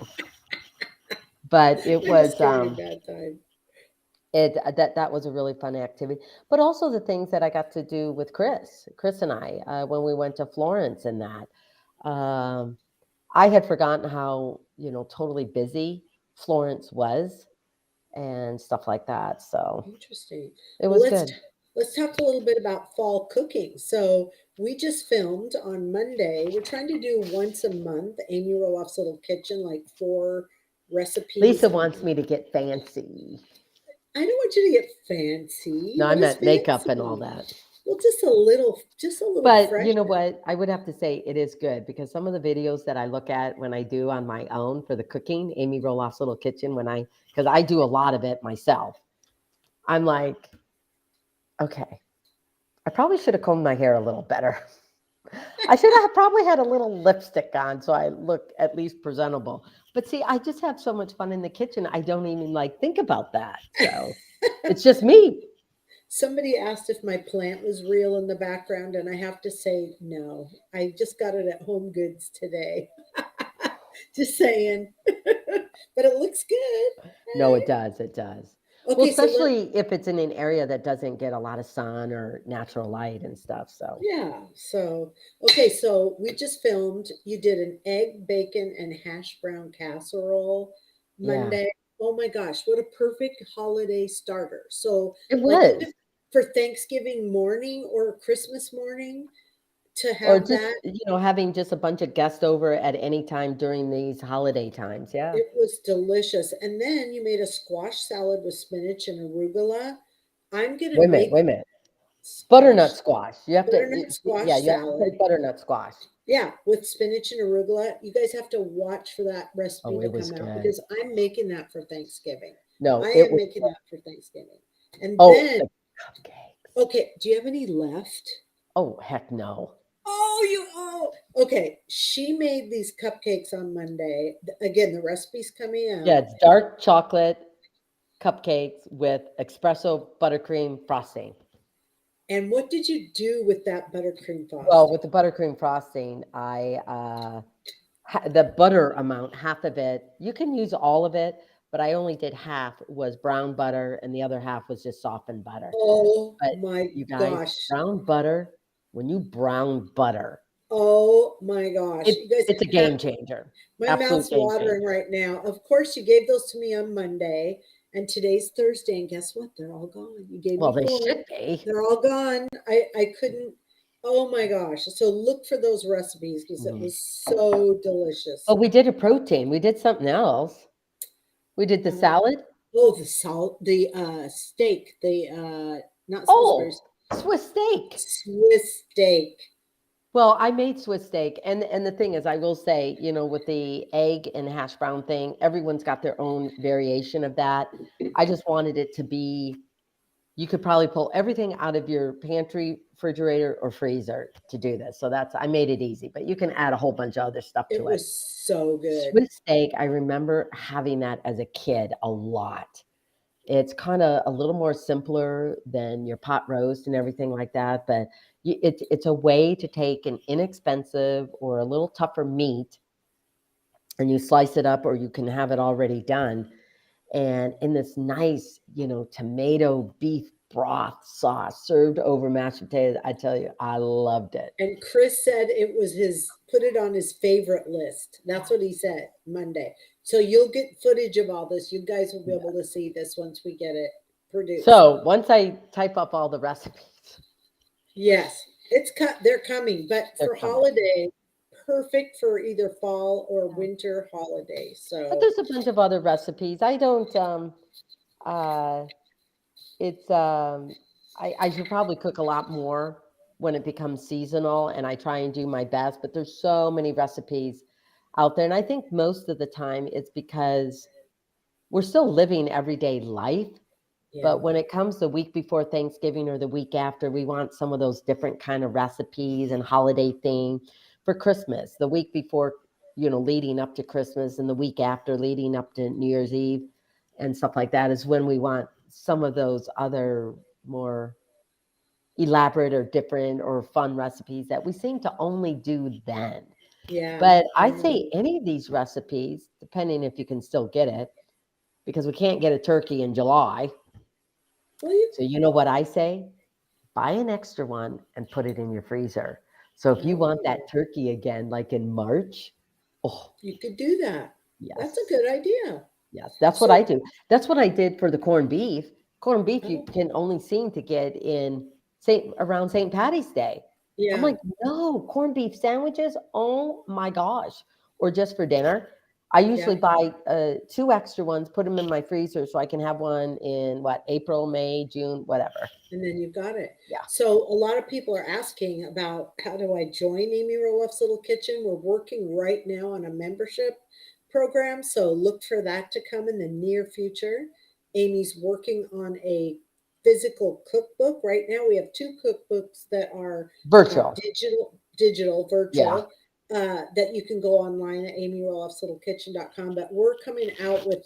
But it I'm just was having a bad time. that was a really fun activity. But also the things that I got to do with Chris and I when we went to Florence and that. Um, I had forgotten how totally busy Florence was and stuff like that. So Interesting. it Well, was good. let's talk a little bit about fall cooking. So we just filmed on Monday. We're trying to do once a month, Amy Roloff's Little Kitchen, like 4 recipes. Lisa wants me to get fancy. I don't want you to get fancy. No, I What is meant makeup and all fancy? that. Well, just a little But you know fresher. what? I would have to say it is good because some of the videos that I look at when I do on my own for the cooking, Amy Roloff's Little Kitchen, because I do a lot of it myself, I'm like, okay, I probably should have combed my hair a little better. I should have probably had a little lipstick on so I look at least presentable. But see, I just have so much fun in the kitchen. I don't even like think about that. So it's just me. Somebody asked if my plant was real in the background, and I have to say no. I just got it at Home Goods today. Just saying. But it looks good. No, it does. It does. Well, Okay, so especially if it's in an area that doesn't get a lot of sun or natural light and stuff. So, yeah. So we just filmed. You did an egg, bacon, and hash brown casserole yeah, Monday. Oh my gosh, what a perfect holiday starter. So, it like, was. even for Thanksgiving morning or Christmas morning, to Or have just, that, having just a bunch of guests over at any time during these holiday times. Yeah. it was delicious. And then you made a squash salad with spinach and arugula. I'm gonna Wait a minute. make Wait a minute. Butternut squash squash. You have to, butternut yeah, squash you have to salad. put butternut squash. Yeah, with spinach and arugula. You guys have to watch for that recipe Oh, to it was come out good. because I'm making that for Thanksgiving. I No, it am was. making that for Thanksgiving. And Oh, then, the cupcakes. okay, do you have any left? Oh, heck no. Okay. She made these cupcakes on Monday. Again, the recipe's coming Yeah, out. it's dark chocolate cupcakes with espresso buttercream frosting. And what did you do with that buttercream Well, frosting? with the buttercream frosting, the butter amount, half of it, you can use all of it, but I only did half was brown butter and the other half was just softened butter. Oh But my you guys, gosh. brown butter, when you brown butter, Oh my gosh. it You guys it's a have game changer. My Absolute mouth's game watering changer. right now. Of course, you gave those to me on Monday, and today's Thursday, and guess what? They're all gone. You gave Well, me they four. should be. They're all gone. I couldn't. Oh my gosh. So look for those recipes because it Mhm. was so delicious. But we did a protein. We did something else. We did the Uh, salad. oh, the steak, the not Salisbury, Oh, Swiss steak. Swiss steak. Well, I made Swiss steak, and the thing is, I will say, with the egg and hash brown thing, everyone's got their own variation of that. I just wanted it to be, you could probably pull everything out of your pantry, refrigerator, or freezer to do this. So I made it easy, but you can add a whole bunch of other stuff It to it. was so good. Swiss steak, I remember having that as a kid a lot. It's kinda a little more simpler than your pot roast and everything like that, but it's a way to take an inexpensive or a little tougher meat, and you slice it up, or you can have it already done, and in this nice, tomato beef broth sauce served over mashed potatoes. I tell you, I loved it. And Chris said it was put it on his favorite list. That's what he said Monday. So you'll get footage of all this. You guys will be able to see this once we get it produced. So once I type up all the recipes, yes, they're coming, but for holiday, perfect for either fall or winter holiday. but So there's a bunch of other recipes. I don't. It's I should probably cook a lot more when it becomes seasonal, and I try and do my best. But there's so many recipes out there, and I think most of the time it's because we're still living everyday life. yeah, But when it comes the week before Thanksgiving or the week after, we want some of those different kind of recipes and holiday thing for Christmas. The week before, leading up to Christmas, and the week after leading up to New Year's Eve and stuff like that is when we want some of those other more elaborate or different or fun recipes that we seem to only do then. yeah. But I say any of these recipes, depending if you can still get it, because we can't get a turkey in July. So you know what I say? Buy an extra one and put it in your freezer. So if you want that turkey again, like in March, oh, you could do that. yes. That's a good idea. Yes, that's what I do. That's what I did for the corned beef. Corned beef you can only seem to get in around St. Patty's Day. Yeah. I'm like, no, corned beef sandwiches. Oh my gosh. Or just for dinner. I usually buy 2 extra ones, put them in my freezer so I can have one in April, May, June, whatever. And then you've got it. Yeah. So a lot of people are asking about how do I join Amy Roloff's Little Kitchen? We're working right now on a membership program. So look for that to come in the near future. Amy's working on a physical cookbook. Right now we have 2 cookbooks that are Virtual. virtual. That you can go online at amyroloffslittlekitchen.com. But we're coming out with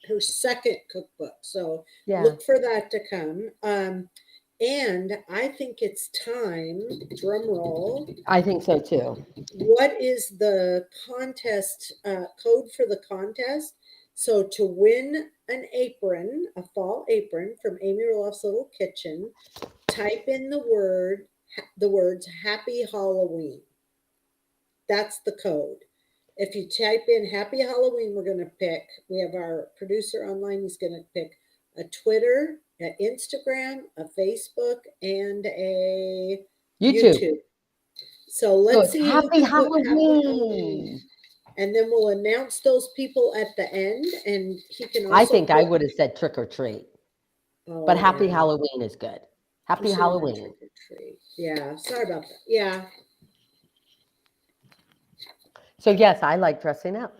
her second cookbook. So look for that to come. And I think it's time, drum roll. I think so too. What is the contest code for the contest? So to win an apron, a fall apron from Amy Roloff's Little Kitchen, type in the words Happy Halloween. That's the code. If you type in Happy Halloween, we have our producer online. He's going to pick a Twitter, an Instagram, a Facebook, and a YouTube. So let's see. Happy Halloween. And then we'll announce those people at the end. And he can also. I think I would have said trick or treat. But Happy Halloween is good. Happy Halloween. Trick or treat. Yeah. Sorry about that. Yeah. So yes, I like dressing up.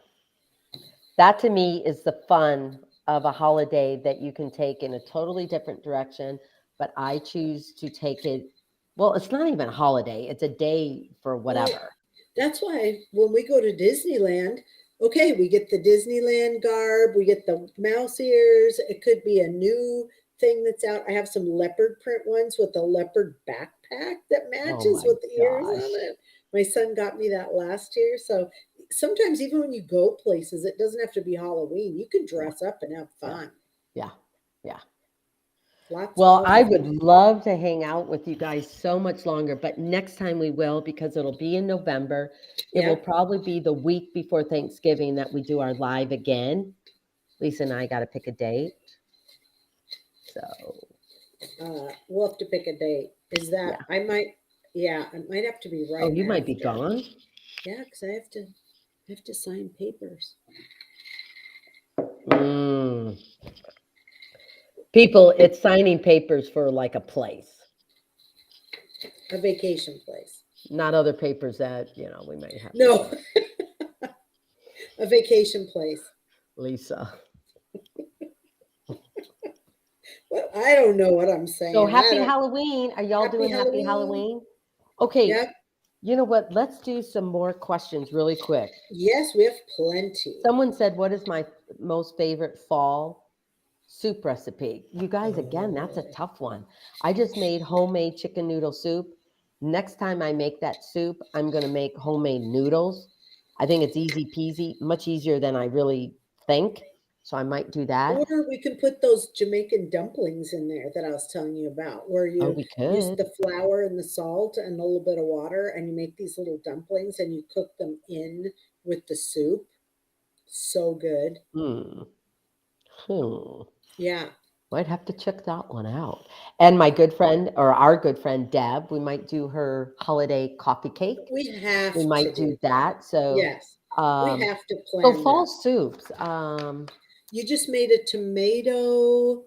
That to me is the fun of a holiday that you can take in a totally different direction. But I choose to take it. Well, it's not even a holiday. It's a day for whatever. Well, that's why when we go to Disneyland, okay, we get the Disneyland garb, we get the mouse ears. It could be a new thing that's out. I have some leopard print ones with a leopard backpack that matches with the ears on it. My son got me that last year. So sometimes even when you go places, it doesn't have to be Halloween. You can dress up and have fun. Yeah. Lots well, I would love to hang out with you guys so much longer, but next time we will, because it'll be in November. It will probably be the week before Thanksgiving that we do our live again. Lisa and I got to pick a date. So we'll have to pick a date. Is that I might have to be right. Oh, you might be gone? Yeah, because I have to sign papers. People, it's signing papers for like a place. A vacation place. Not other papers that, we might have. No. A vacation place. Lisa. Well, I don't know what I'm saying. So happy Halloween. Are y'all doing Happy Halloween? Okay. Yep. You know what? Let's do some more questions really quick. Yes, we have plenty. Someone said, what is my most favorite fall soup recipe? You guys, again, that's a tough one. I just made homemade chicken noodle soup. Next time I make that soup, I'm going to make homemade noodles. I think it's easy peasy, much easier than I really think. So I might do that. Or we can put those Jamaican dumplings in there that I was telling you about, where Oh, you we use could. the flour and the salt and a little bit of water, and you make these little dumplings and you cook them in with the soup. So good. Hmm. Hmm. Yeah, Might have to check that one out. And my good friend, or our good friend Deb, we might do her holiday coffee cake. we have We to might do do that. that. So, Yes, we um, have to so plan fall that. soups. You just made a tomato.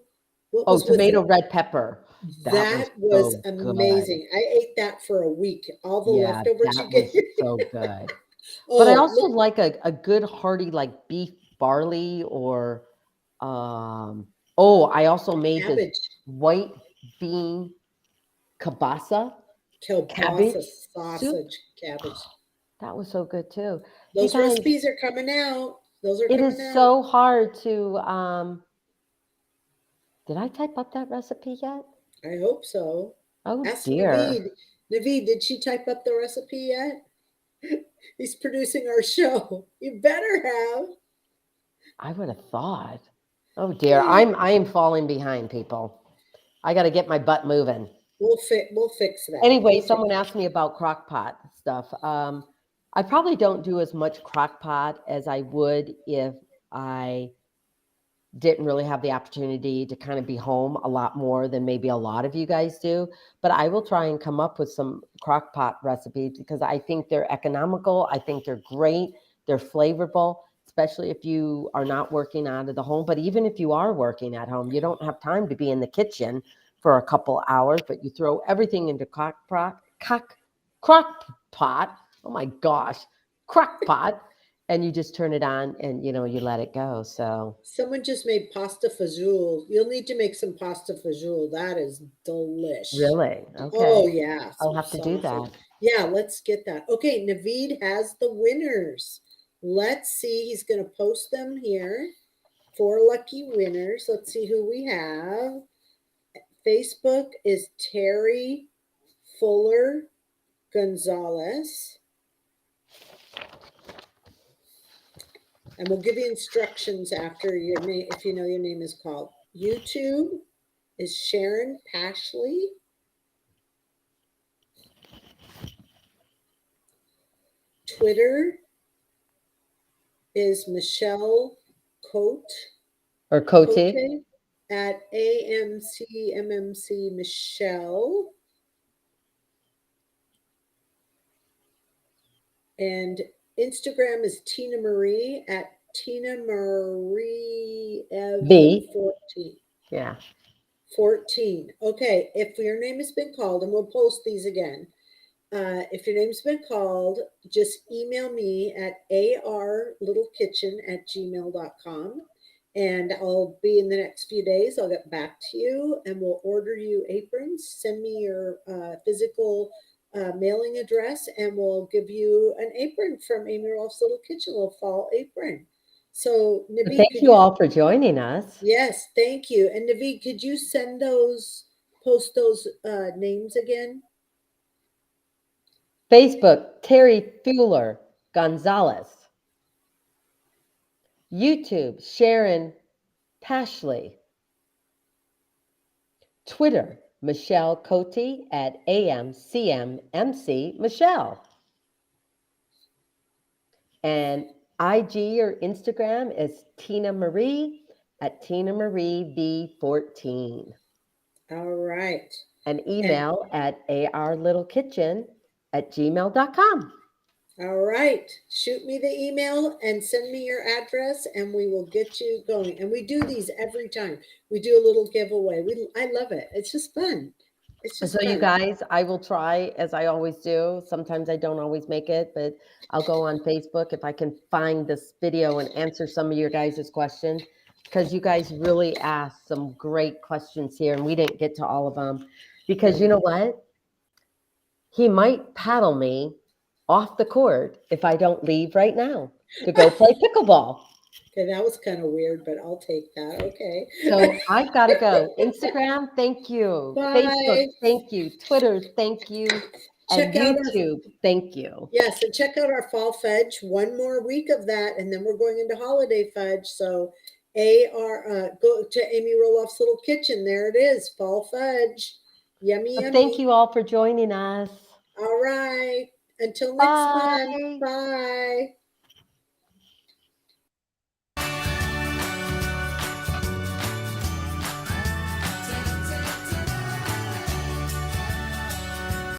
What Oh, was with tomato it? red pepper. That was That was so good. amazing. I ate that for a week. All the Yeah, leftovers you that gave was me. so good. But I Oh, also look, like a good hearty like beef barley or oh, I also made this cabbage, white bean kielbasa kielbasa, cabbage soup. sausage, cabbage. That was so good too. You Those guys, recipes are coming out. Those are it coming is out. so hard to did I type up that recipe yet? I hope so. Oh Ask dear. Naveed. Naveed, did she type up the recipe yet? He's producing our show. You better have. I would have thought. Oh dear. I am falling behind, people. I got to get my butt moving. We'll fix that. Anyway, We'll fix. someone asked me about crock pot stuff. I probably don't do as much crock pot as I would if I didn't really have the opportunity to kind of be home a lot more than maybe a lot of you guys do. But I will try and come up with some crock pot recipes because I think they're economical. I think they're great. They're flavorful, especially if you are not working out of the home. But even if you are working at home, you don't have time to be in the kitchen for a couple hours, but you throw everything into crock pot. Oh my gosh, crock pot. And you just turn it on and you let it go. So Someone just made pasta fajoule. You'll need to make some pasta fajoule. That is delish. really? Oh Okay. yeah, I'll some have to do sausage. that. Yeah, let's get that. Okay, Naveed has the winners. Let's see. He's going to post them here. 4 lucky winners. Let's see who we have. Facebook is Terry Fuller Gonzalez. And we'll give you instructions after your name, if you know your name is called. YouTube is Sharon Pashley. Twitter is Michelle Cote. Or Cote Coty. at AMCMMC Michelle. And Instagram is Tina Marie at Tina Marie Ev B. 14. Yeah. 14. Okay, if your name has been called, and we'll post these again. If your name's been called, just email me at arlittlekitchen@gmail.com. And I'll be in the next few days. I'll get back to you and we'll order you aprons. Send me your physical mailing address and we'll give you an apron from Amy Rolf's Little Kitchen, a little fall apron. So, Well, Naveed, thank could you you? all for joining us. Yes, thank you. And Naveed, could you post those names again? Facebook, Terry Fuller Gonzalez. YouTube, Sharon Pashley. Twitter, Michelle Coty at AMCMMC Michelle. And IG or Instagram is Tina Marie at Tina Marie V14. All right. And And email at arlittlekitchen@gmail.com. all right, shoot me the email and send me your address and we will get you going. And we do these every time. We do a little giveaway. I love it. It's just fun. It's So just you fun. guys, I will try as I always do. Sometimes I don't always make it, but I'll go on Facebook if I can find this video and answer some of your guys' questions because you guys really asked some great questions here and we didn't get to all of them because you know what? He might paddle me off the court if I don't leave right now to go play pickleball. Okay, that was kind of weird, but I'll take that. Okay. So I've got to go. Instagram, thank you. Facebook, Bye. thank you. Twitter, thank you. And Check out our YouTube, thank you. Yes, and check out our fall fudge. One more week of that, and then we're going into holiday fudge. So Go to Amy Roloff's Little Kitchen. There it is, fall fudge. Yummy, Well, yummy. thank you all for joining us. All right. Until next time. Bye. Bye.